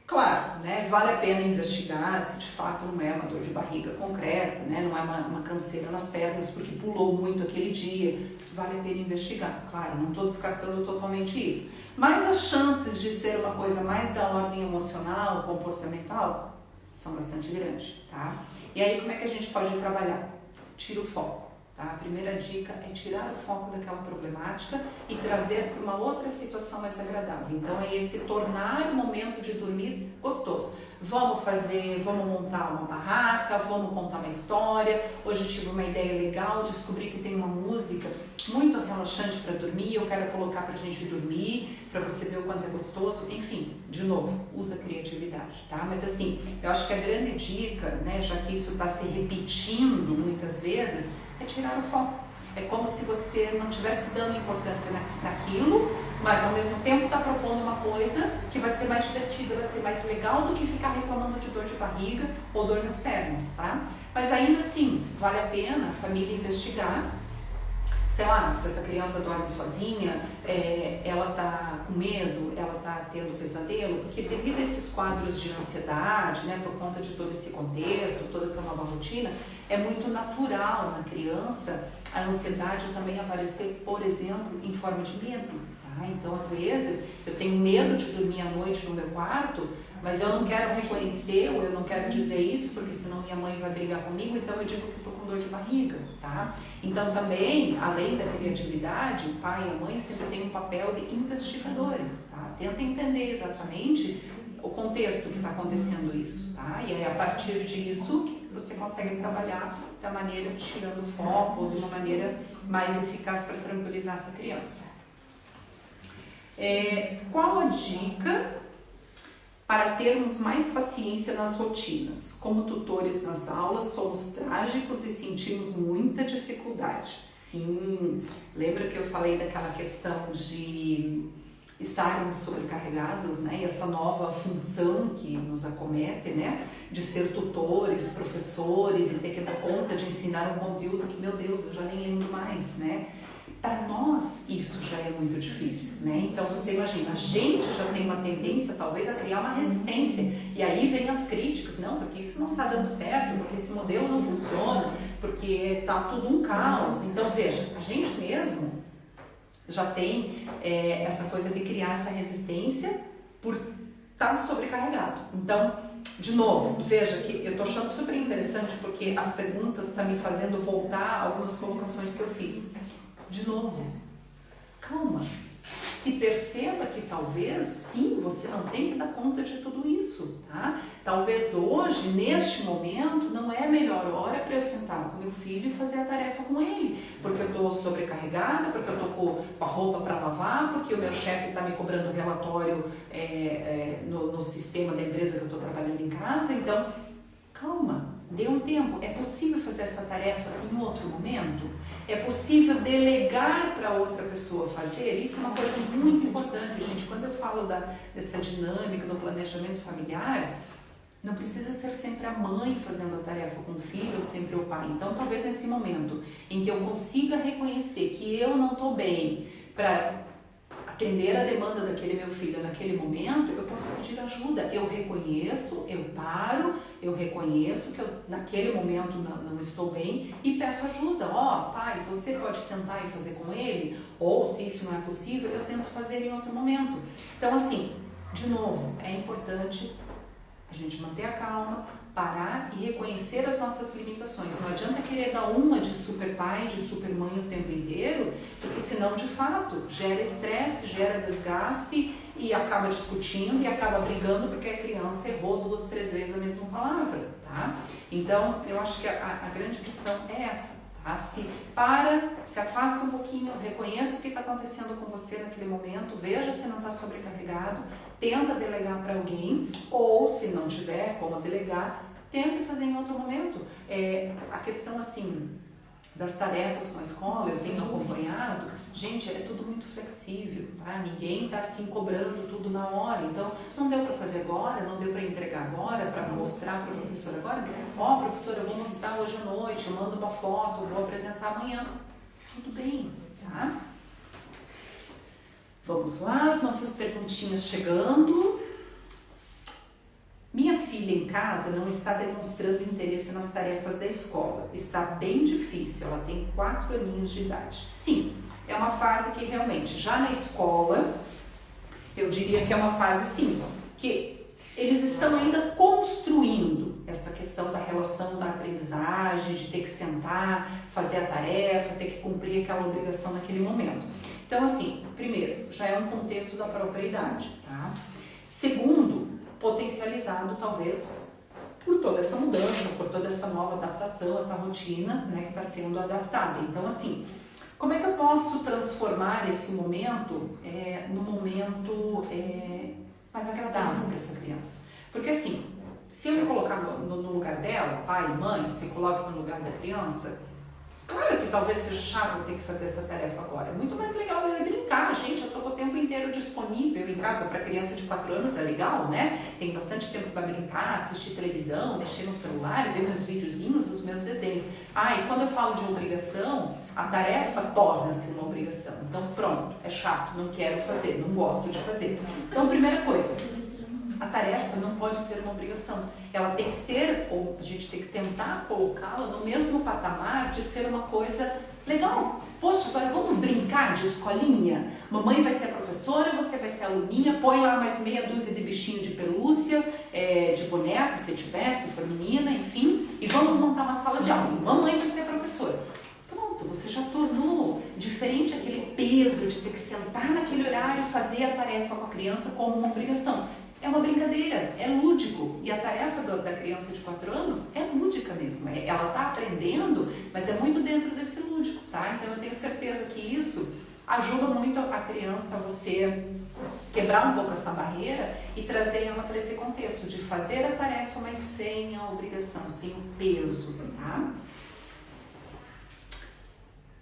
claro, né, vale a pena investigar se de fato não é uma dor de barriga concreta, né, não é uma canseira nas pernas porque pulou muito aquele dia, vale a pena investigar. Claro, não estou descartando totalmente isso, mas as chances de ser uma coisa mais da ordem emocional, comportamental, são bastante grandes, tá? E aí como é que a gente pode trabalhar? Tira o foco. A primeira dica é tirar o foco daquela problemática e trazer para uma outra situação mais agradável. Então é esse tornar o momento de dormir gostoso. Vamos montar uma barraca, vamos contar uma história. Hoje eu tive uma ideia legal, descobri que tem uma música muito relaxante para dormir, eu quero colocar para a gente dormir, para você ver o quanto é gostoso. Enfim, de novo, usa a criatividade, tá? Mas assim, eu acho que a grande dica, né, já que isso está se repetindo muitas vezes, é tirar o foco. É como se você não estivesse dando importância naquilo, mas ao mesmo tempo está propondo uma coisa que vai ser mais divertida, vai ser mais legal do que ficar reclamando de dor de barriga ou dor nas pernas, tá? Mas ainda assim, vale a pena a família investigar. Sei lá, se essa criança dorme sozinha, ela está com medo, ela está tendo pesadelo, porque devido a esses quadros de ansiedade, né, por conta de todo esse contexto, toda essa nova rotina, é muito natural na criança a ansiedade também aparecer, por exemplo, em forma de medo. Tá? Então, às vezes, eu tenho medo de dormir à noite no meu quarto, mas eu não quero reconhecer ou eu não quero dizer isso, porque senão minha mãe vai brigar comigo, então eu digo que estou com dor de barriga, tá? Então também, além da criatividade, o pai e a mãe sempre têm um papel de investigadores, tá? Tenta entender exatamente o contexto que está acontecendo isso, tá? E aí a partir disso, você consegue trabalhar da maneira tirando o foco ou de uma maneira mais eficaz para tranquilizar essa criança. Qual a dica para termos mais paciência nas rotinas? Como tutores nas aulas, somos trágicos e sentimos muita dificuldade. Sim, lembra que eu falei daquela questão de estarmos sobrecarregados, né? E essa nova função que nos acomete, né? De ser tutores, professores e ter que dar conta de ensinar um conteúdo que, meu Deus, eu já nem lembro mais, né? Para nós, isso já é muito difícil, né? Então, você imagina, a gente já tem uma tendência, talvez, a criar uma resistência. E aí vem as críticas, não, porque isso não está dando certo, porque esse modelo não funciona, porque está tudo um caos. Então, veja, a gente mesmo já tem essa coisa de criar essa resistência por estar sobrecarregado. Então, de novo, veja que eu estou achando super interessante porque as perguntas estão me fazendo voltar a algumas colocações que eu fiz. De novo, calma, se perceba que talvez, sim, você não tem que dar conta de tudo isso, tá? Talvez hoje, neste momento, não é a melhor hora para eu sentar com meu filho e fazer a tarefa com ele, porque eu estou sobrecarregada, porque eu estou com a roupa para lavar, porque o meu chefe está me cobrando relatório no sistema da empresa que eu estou trabalhando em casa, então, calma. Dê um tempo. É possível fazer essa tarefa em outro momento? É possível delegar para outra pessoa fazer? Isso é uma coisa muito importante, gente. Quando eu falo dessa dinâmica do planejamento familiar, não precisa ser sempre a mãe fazendo a tarefa com o filho ou sempre o pai. Então, talvez nesse momento em que eu consiga reconhecer que eu não estou bem para atender a demanda daquele meu filho naquele momento, eu posso pedir ajuda. Eu reconheço, eu paro, eu reconheço que eu naquele momento não estou bem e peço ajuda. Pai, você pode sentar e fazer com ele? Ou, se isso não é possível, eu tento fazer em outro momento. Então, assim, de novo, é importante a gente manter a calma, parar e reconhecer as nossas limitações. Não adianta querer dar uma de super pai, de super mãe o tempo inteiro, porque senão, de fato, gera estresse, gera desgaste e acaba discutindo e acaba brigando porque a criança errou 2, 3 vezes a mesma palavra, tá? Então, eu acho que a grande questão é essa, tá? Se afasta um pouquinho, reconheça o que está acontecendo com você naquele momento, veja se não está sobrecarregado, tenta delegar para alguém, ou se não tiver como delegar, tenta fazer em outro momento. A questão assim das tarefas com a escola, eu tenho acompanhado, gente, é tudo muito flexível, tá? Ninguém está assim cobrando tudo na hora, então não deu para fazer agora, não deu para entregar agora, para mostrar para o professor agora, professor, eu vou mostrar hoje à noite, eu mando uma foto, eu vou apresentar amanhã, tudo bem, tá? Vamos lá, as nossas perguntinhas chegando. Minha filha em casa não está demonstrando interesse nas tarefas da escola. Está bem difícil, ela tem 4 aninhos de idade. Sim, é uma fase que realmente, já na escola, eu diria que é uma fase sim, que eles estão ainda construindo essa questão da relação da aprendizagem, de ter que sentar, fazer a tarefa, ter que cumprir aquela obrigação naquele momento. Então, assim, primeiro, já é um contexto da própria idade, tá? Segundo, potencializado talvez por toda essa mudança, por toda essa nova adaptação, essa rotina, né, que está sendo adaptada. Então, assim, como é que eu posso transformar esse momento num momento mais agradável para essa criança? Porque, assim, se eu me colocar no lugar dela, pai, mãe, se coloque no lugar da criança, claro que talvez seja chato eu ter que fazer essa tarefa agora. É muito mais legal eu brincar, gente. Eu estou com o tempo inteiro disponível em casa para criança de 4 anos, é legal, né? Tem bastante tempo para brincar, assistir televisão, mexer no celular, ver meus videozinhos, os meus desenhos. E quando eu falo de obrigação, a tarefa torna-se uma obrigação. Então, pronto, é chato, não quero fazer, não gosto de fazer. Então, primeira coisa, a tarefa não pode ser uma obrigação. Ela tem que ser, ou a gente tem que tentar colocá-la no mesmo patamar de ser uma coisa legal. Poxa, agora vamos brincar de escolinha? Mamãe vai ser a professora, você vai ser a aluninha, põe lá mais meia dúzia de bichinho de pelúcia, de boneca, se tiver, se for menina, enfim, e vamos montar uma sala de aula. E mamãe vai ser a professora. Pronto, você já tornou diferente aquele peso de ter que sentar naquele horário e fazer a tarefa com a criança como uma obrigação. É uma brincadeira, é lúdico. E a tarefa da criança de 4 anos é lúdica mesmo. Ela está aprendendo, mas é muito dentro desse lúdico, tá? Então eu tenho certeza que isso ajuda muito a criança, você quebrar um pouco essa barreira e trazer ela para esse contexto de fazer a tarefa, mas sem a obrigação, sem o peso, tá?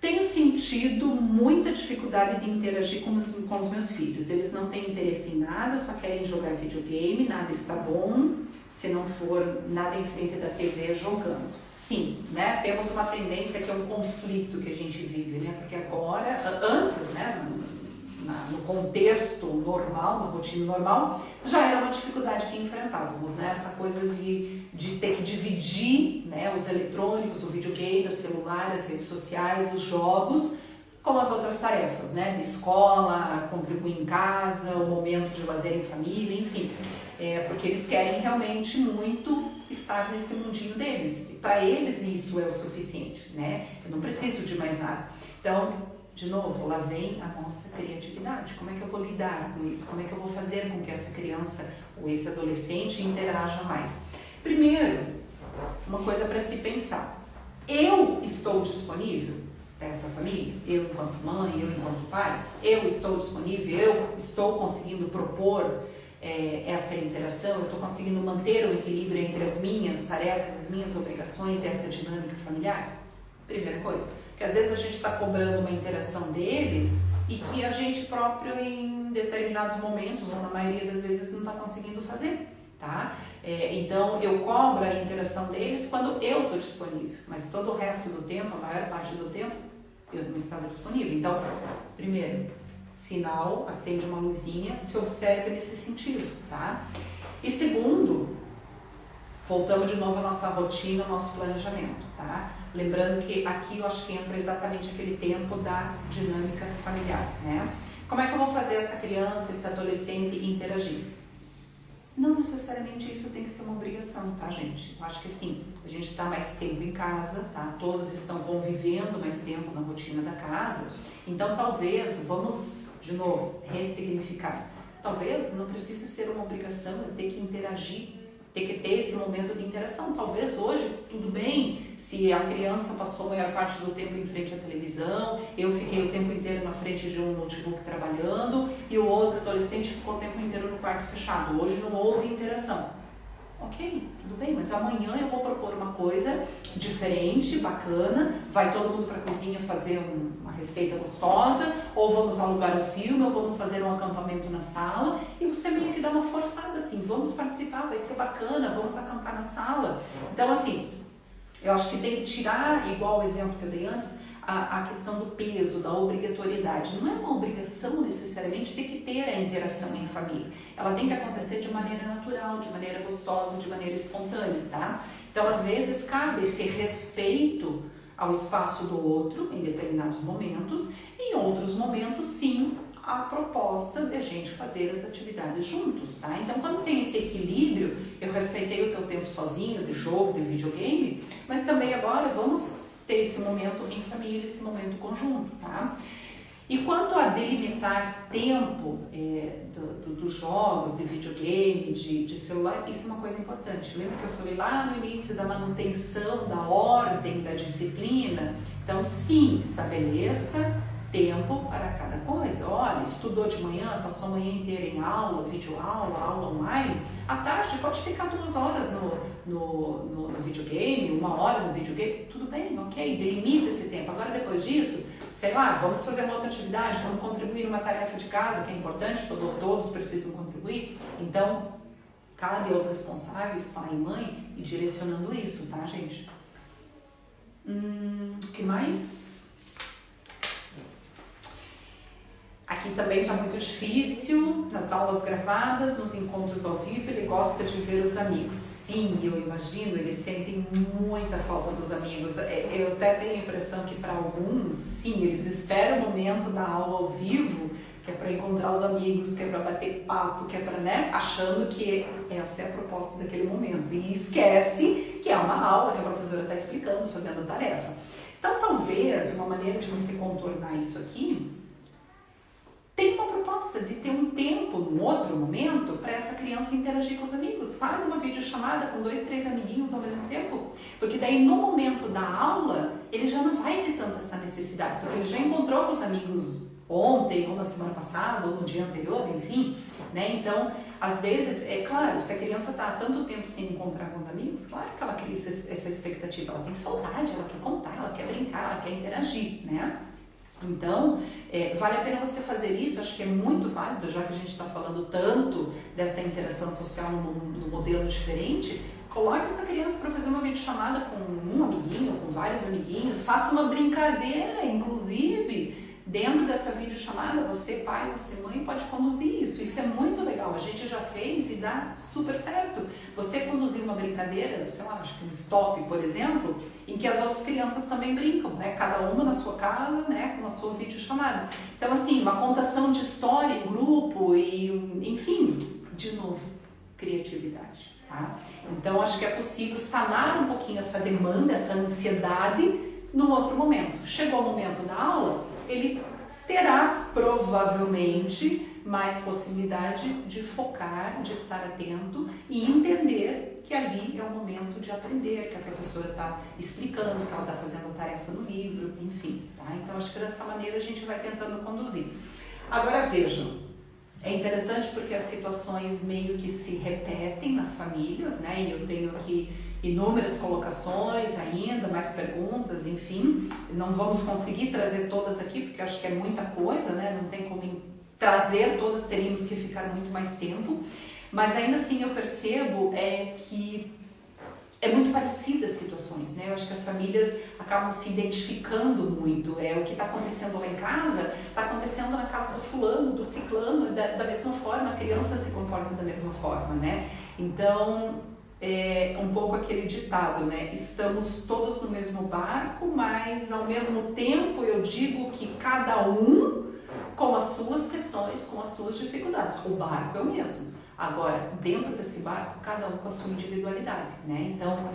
Tenho sentido muita dificuldade de interagir com os meus filhos. Eles não têm interesse em nada, só querem jogar videogame, nada está bom, se não for nada em frente da TV jogando. Sim, né? Temos uma tendência que é um conflito que a gente vive, né? Porque agora, antes, né? No contexto normal, na rotina normal, já era uma dificuldade que enfrentávamos, né? Essa coisa de ter que dividir, né, os eletrônicos, o videogame, o celular, as redes sociais, os jogos, com as outras tarefas, né? De escola, contribuir em casa, o momento de lazer em família, enfim. Porque eles querem realmente muito estar nesse mundinho deles. E para eles isso é o suficiente, né? Eu não preciso de mais nada. Então, de novo, lá vem a nossa criatividade. Como é que eu vou lidar com isso? Como é que eu vou fazer com que essa criança ou esse adolescente interaja mais? Primeiro, uma coisa para se pensar. Eu estou disponível para essa família? Eu enquanto mãe, eu enquanto pai? Eu estou disponível? Eu estou conseguindo propor essa interação? Eu estou conseguindo manter o equilíbrio entre as minhas tarefas, as minhas obrigações e essa dinâmica familiar? Primeira coisa. Que às vezes a gente está cobrando uma interação deles e que a gente próprio em determinados momentos, ou na maioria das vezes, não está conseguindo fazer, tá? Então eu cobro a interação deles quando eu estou disponível, mas todo o resto do tempo, a maior parte do tempo, eu não estava disponível. Então, primeiro, sinal, acende uma luzinha, se observa nesse sentido, tá? E segundo, voltamos de novo à nossa rotina, ao nosso planejamento, tá? Lembrando que aqui eu acho que entra exatamente aquele tempo da dinâmica familiar, né? Como é que eu vou fazer essa criança, esse adolescente interagir? Não necessariamente isso tem que ser uma obrigação, tá, gente? Eu acho que sim, a gente está mais tempo em casa, tá? Todos estão convivendo mais tempo na rotina da casa, então talvez, vamos, de novo, ressignificar. Talvez não precise ser uma obrigação eu ter que interagir, ter que ter esse momento de interação. Talvez hoje, tudo bem, se a criança passou a maior parte do tempo em frente à televisão, eu fiquei o tempo inteiro na frente de um notebook trabalhando e o outro adolescente ficou o tempo inteiro no quarto fechado. Hoje não houve interação. Ok, tudo bem, mas amanhã eu vou propor uma coisa diferente, bacana, vai todo mundo para a cozinha fazer uma receita gostosa, ou vamos alugar um filme, ou vamos fazer um acampamento na sala, e você meio que dá uma forçada assim, vamos participar, vai ser bacana, vamos acampar na sala. Então assim, eu acho que tem que tirar, igual o exemplo que eu dei antes, a questão do peso, da obrigatoriedade. Não é uma obrigação necessariamente ter que ter a interação em família. Ela tem que acontecer de maneira natural, de maneira gostosa, de maneira espontânea, tá? Então, às vezes, cabe esse respeito ao espaço do outro em determinados momentos, e em outros momentos, sim, a proposta de a gente fazer as atividades juntos, tá? Então, quando tem esse equilíbrio, eu respeitei o teu tempo sozinho, de jogo, de videogame, mas também agora vamos ter esse momento em família, esse momento conjunto, tá? E quanto a delimitar tempo dos jogos, de videogame, de celular, isso é uma coisa importante. Lembra que eu falei lá no início da manutenção, da ordem, da disciplina? Então, sim, estabeleça tempo para cada coisa. Olha, estudou de manhã, passou a manhã inteira em aula, videoaula, aula online, à tarde pode ficar 2 horas no videogame, 1 hora no videogame, tudo bem, ok, delimita esse tempo. Agora depois disso, sei lá, vamos fazer uma outra atividade, vamos contribuir numa tarefa de casa que é importante, todos precisam contribuir, então cabe aos responsáveis, pai e mãe, ir direcionando isso, tá, gente? O que mais? Aqui também está muito difícil, nas aulas gravadas, nos encontros ao vivo, ele gosta de ver os amigos. Sim, eu imagino, eles sentem muita falta dos amigos. Eu até tenho a impressão que para alguns, sim, eles esperam o momento da aula ao vivo, que é para encontrar os amigos, que é para bater papo, que é para, né, achando que essa é a proposta daquele momento. E esquece que é uma aula que a professora está explicando, fazendo tarefa. Então, talvez, uma maneira de você contornar isso aqui, tem uma proposta gosta de ter um tempo, num outro momento, para essa criança interagir com os amigos. Faz uma videochamada com 2, 3 amiguinhos ao mesmo tempo, porque daí no momento da aula, ele já não vai ter tanta essa necessidade, porque ele já encontrou com os amigos ontem, ou na semana passada, ou no dia anterior, enfim, né? Então, às vezes, é claro, se a criança está há tanto tempo sem encontrar com os amigos, claro que ela cria essa expectativa, ela tem saudade, ela quer contar, ela quer brincar, ela quer interagir, né? Então, vale a pena você fazer isso, acho que é muito válido, já que a gente está falando tanto dessa interação social num modelo diferente. Coloque essa criança para fazer uma videochamada com um amiguinho, com vários amiguinhos, faça uma brincadeira, inclusive. Dentro dessa videochamada, você pai, você mãe, pode conduzir isso. Isso é muito legal. A gente já fez e dá super certo. Você conduzir uma brincadeira, sei lá, acho que um stop, por exemplo, em que as outras crianças também brincam, né? Cada uma na sua casa, né? Com a sua videochamada. Então, assim, uma contação de história em grupo e, enfim, de novo, criatividade, tá? Então, acho que é possível sanar um pouquinho essa demanda, essa ansiedade num outro momento. Chegou o momento da aula, ele terá provavelmente mais possibilidade de focar, de estar atento e entender que ali é o momento de aprender, que a professora está explicando, que ela está fazendo a tarefa no livro, enfim, tá? Então acho que dessa maneira a gente vai tentando conduzir. Agora vejam, é interessante porque as situações meio que se repetem nas famílias, né? E eu tenho aqui inúmeras colocações ainda, mais perguntas, enfim. Não vamos conseguir trazer todas aqui, porque acho que é muita coisa, né? Não tem como trazer todas, teríamos que ficar muito mais tempo. Mas ainda assim eu percebo que é muito parecida as situações, né? Eu acho que as famílias acabam se identificando muito. O que está acontecendo lá em casa, está acontecendo na casa do fulano, do ciclano, da mesma forma, a criança se comporta da mesma forma, né? Então, é um pouco aquele ditado, né? Estamos todos no mesmo barco, mas ao mesmo tempo eu digo que cada um com as suas questões, com as suas dificuldades. O barco é o mesmo. Agora, dentro desse barco, cada um com a sua individualidade, né? Então,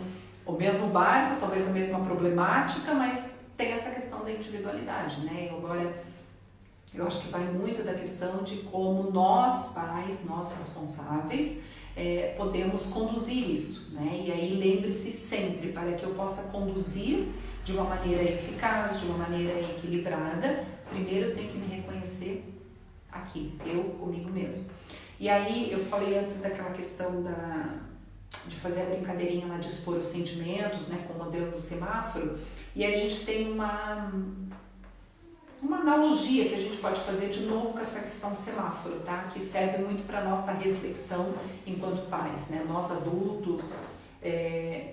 o mesmo barco, talvez a mesma problemática, mas tem essa questão da individualidade, né? Eu acho que vai muito da questão de como nós, pais, nós responsáveis, podemos conduzir isso, né? E aí lembre-se sempre, para que eu possa conduzir de uma maneira eficaz, de uma maneira equilibrada, primeiro eu tenho que me reconhecer aqui, eu comigo mesmo. E aí eu falei antes daquela questão de fazer a brincadeirinha lá de expor os sentimentos, né, com o modelo do semáforo, e aí a gente tem uma analogia que a gente pode fazer de novo com essa questão do semáforo, tá? Que serve muito para a nossa reflexão enquanto pais, né? Nós adultos,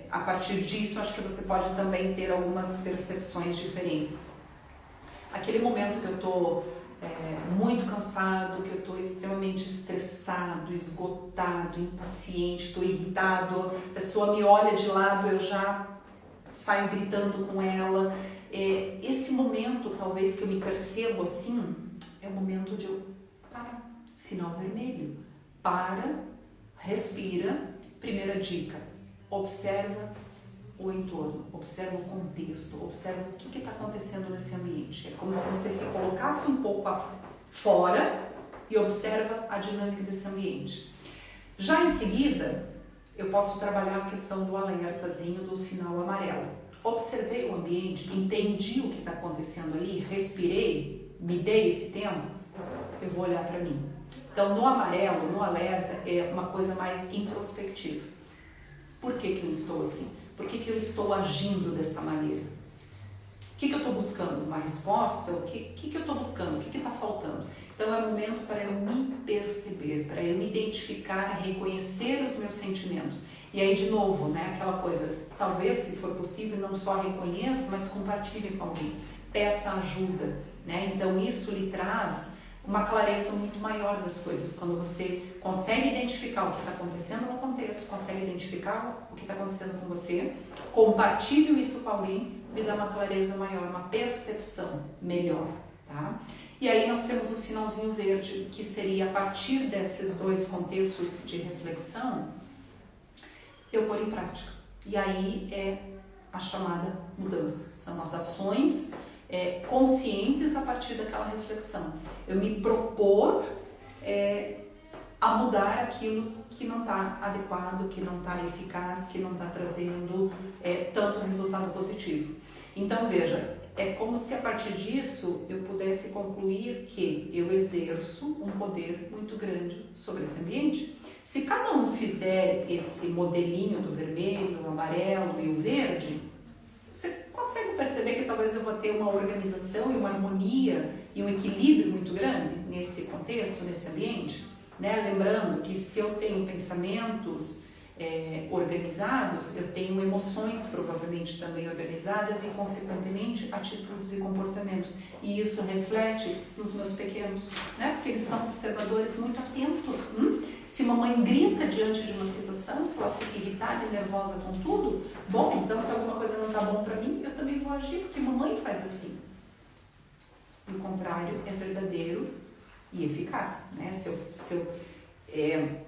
a partir disso acho que você pode também ter algumas percepções diferentes. Aquele momento que eu estou muito cansado, que eu estou extremamente estressado, esgotado, impaciente, estou irritado, a pessoa me olha de lado, eu já saio gritando com ela. Esse momento, talvez, que eu me percebo assim, é o momento de eu parar, sinal vermelho. Para, respira. Primeira dica, observa o entorno, observa o contexto, observa o que está acontecendo nesse ambiente. É como se você se colocasse um pouco fora e observa a dinâmica desse ambiente. Já em seguida, eu posso trabalhar a questão do alertazinho do sinal amarelo. Observei o ambiente, entendi o que está acontecendo ali, respirei, me dei esse tempo, eu vou olhar para mim. Então, no amarelo, no alerta, é uma coisa mais introspectiva. Por que eu estou assim? Por que eu estou agindo dessa maneira? O que eu estou buscando? Uma resposta? O que eu estou buscando? O que está faltando? Então, é o momento para eu me perceber, para eu me identificar, reconhecer os meus sentimentos. E aí, de novo, né, aquela coisa, talvez, se for possível, não só reconheça, mas compartilhe com alguém. Peça ajuda, né? Então, isso lhe traz uma clareza muito maior das coisas. Quando você consegue identificar o que está acontecendo no contexto, consegue identificar o que está acontecendo com você, compartilhe isso com alguém, me dá uma clareza maior, uma percepção melhor, tá? E aí nós temos o sinalzinho verde, que seria a partir desses dois contextos de reflexão, eu pôr em prática. E aí é a chamada mudança. São as ações conscientes a partir daquela reflexão. Eu me propor a mudar aquilo que não está adequado, que não está eficaz, que não está trazendo tanto resultado positivo. Então veja, é como se a partir disso eu pudesse concluir que eu exerço um poder muito grande sobre esse ambiente. Se cada um fizer esse modelinho do vermelho, o amarelo e o verde, você consegue perceber que talvez eu vou ter uma organização e uma harmonia e um equilíbrio muito grande nesse contexto, nesse ambiente? Né? Lembrando que se eu tenho pensamentos organizados, eu tenho emoções provavelmente também organizadas e, consequentemente, atitudes e comportamentos. E isso reflete nos meus pequenos, né? Porque eles são observadores muito atentos. Se mamãe grita diante de uma situação, se ela fica irritada e nervosa com tudo, bom, então se alguma coisa não está bom para mim, eu também vou agir, porque mamãe faz assim. O contrário é verdadeiro e eficaz, né? Se eu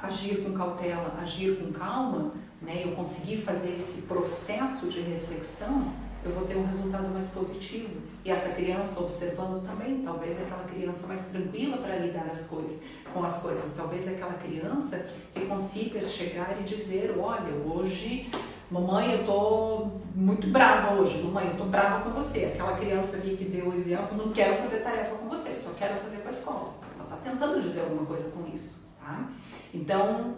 agir com cautela, agir com calma, né, eu conseguir fazer esse processo de reflexão, eu vou ter um resultado mais positivo. E essa criança observando também, talvez é aquela criança mais tranquila para lidar com as coisas, talvez é aquela criança que consiga chegar e dizer, olha, hoje, mamãe, eu tô muito brava hoje, mamãe, eu tô brava com você. Aquela criança ali que deu o exemplo, não quero fazer tarefa com você, só quero fazer com a escola. Ela está tentando dizer alguma coisa com isso, tá? Então,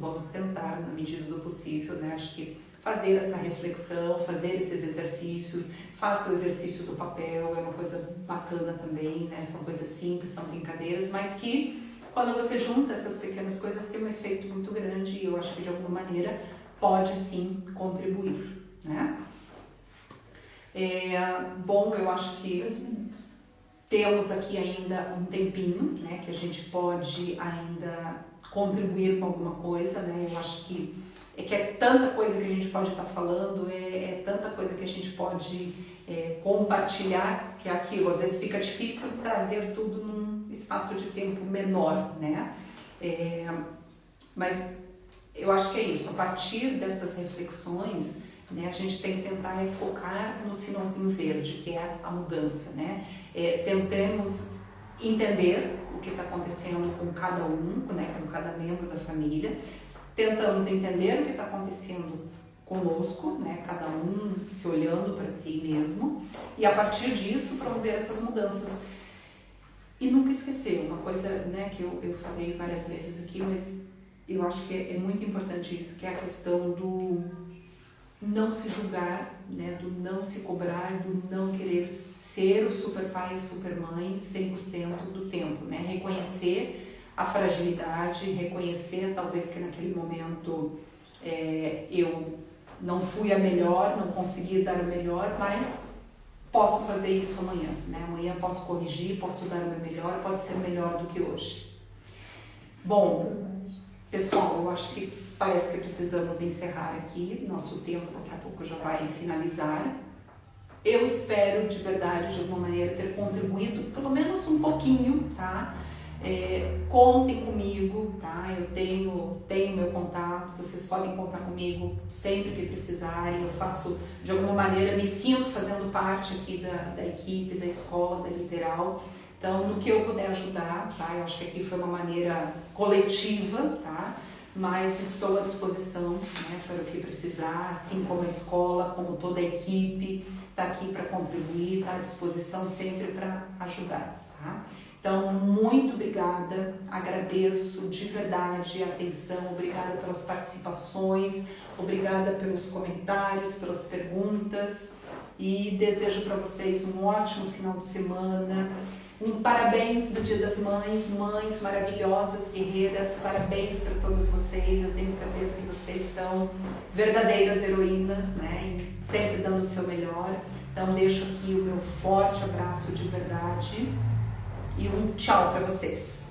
vamos tentar, na medida do possível, né? Acho que fazer essa reflexão, fazer esses exercícios, faça o exercício do papel, é uma coisa bacana também, né? São coisas simples, são brincadeiras, mas que quando você junta essas pequenas coisas tem um efeito muito grande e eu acho que de alguma maneira pode sim contribuir, né? Bom, eu acho que 2 minutos. Temos aqui ainda um tempinho, né, que a gente pode ainda contribuir com alguma coisa, né? Eu acho que é tanta coisa que a gente pode estar falando, é tanta coisa que a gente pode compartilhar, que é aquilo, às vezes fica difícil trazer tudo num espaço de tempo menor, né? Mas eu acho que é isso, a partir dessas reflexões, né, a gente tem que tentar focar no sinalzinho verde, que é a mudança, né? Tentemos entender o que está acontecendo com cada um, né, com cada membro da família. Tentamos entender o que está acontecendo conosco, né, cada um se olhando para si mesmo, e a partir disso promover essas mudanças. E nunca esquecer, uma coisa, né, que eu falei várias vezes aqui, mas eu acho que é muito importante isso, que é a questão do não se julgar, né, do não se cobrar, do não querer ser o super pai e super mãe 100% do tempo, né? Reconhecer a fragilidade, reconhecer talvez que naquele momento eu não fui a melhor, não consegui dar o melhor, mas posso fazer isso amanhã, né? Amanhã posso corrigir, posso dar o meu melhor, pode ser melhor do que hoje. Bom, pessoal, eu acho que parece que precisamos encerrar aqui, nosso tempo daqui a pouco já vai finalizar. Eu espero de verdade, de alguma maneira, ter contribuído pelo menos um pouquinho, tá? Contem comigo, tá? Eu tenho meu contato, vocês podem contar comigo sempre que precisarem. Eu faço, de alguma maneira, me sinto fazendo parte aqui da equipe, da escola, da Literal. Então, no que eu puder ajudar, tá? Eu acho que aqui foi uma maneira coletiva, tá? Mas estou à disposição, né, para o que precisar, assim como a escola, como toda a equipe, está aqui para contribuir, está à disposição sempre para ajudar, tá? Então, muito obrigada, agradeço de verdade a atenção, obrigada pelas participações, obrigada pelos comentários, pelas perguntas e desejo para vocês um ótimo final de semana. Um parabéns do Dia das Mães, mães maravilhosas, guerreiras, parabéns para todas vocês, eu tenho certeza que vocês são verdadeiras heroínas, né, e sempre dando o seu melhor. Então deixo aqui o meu forte abraço de verdade e um tchau para vocês.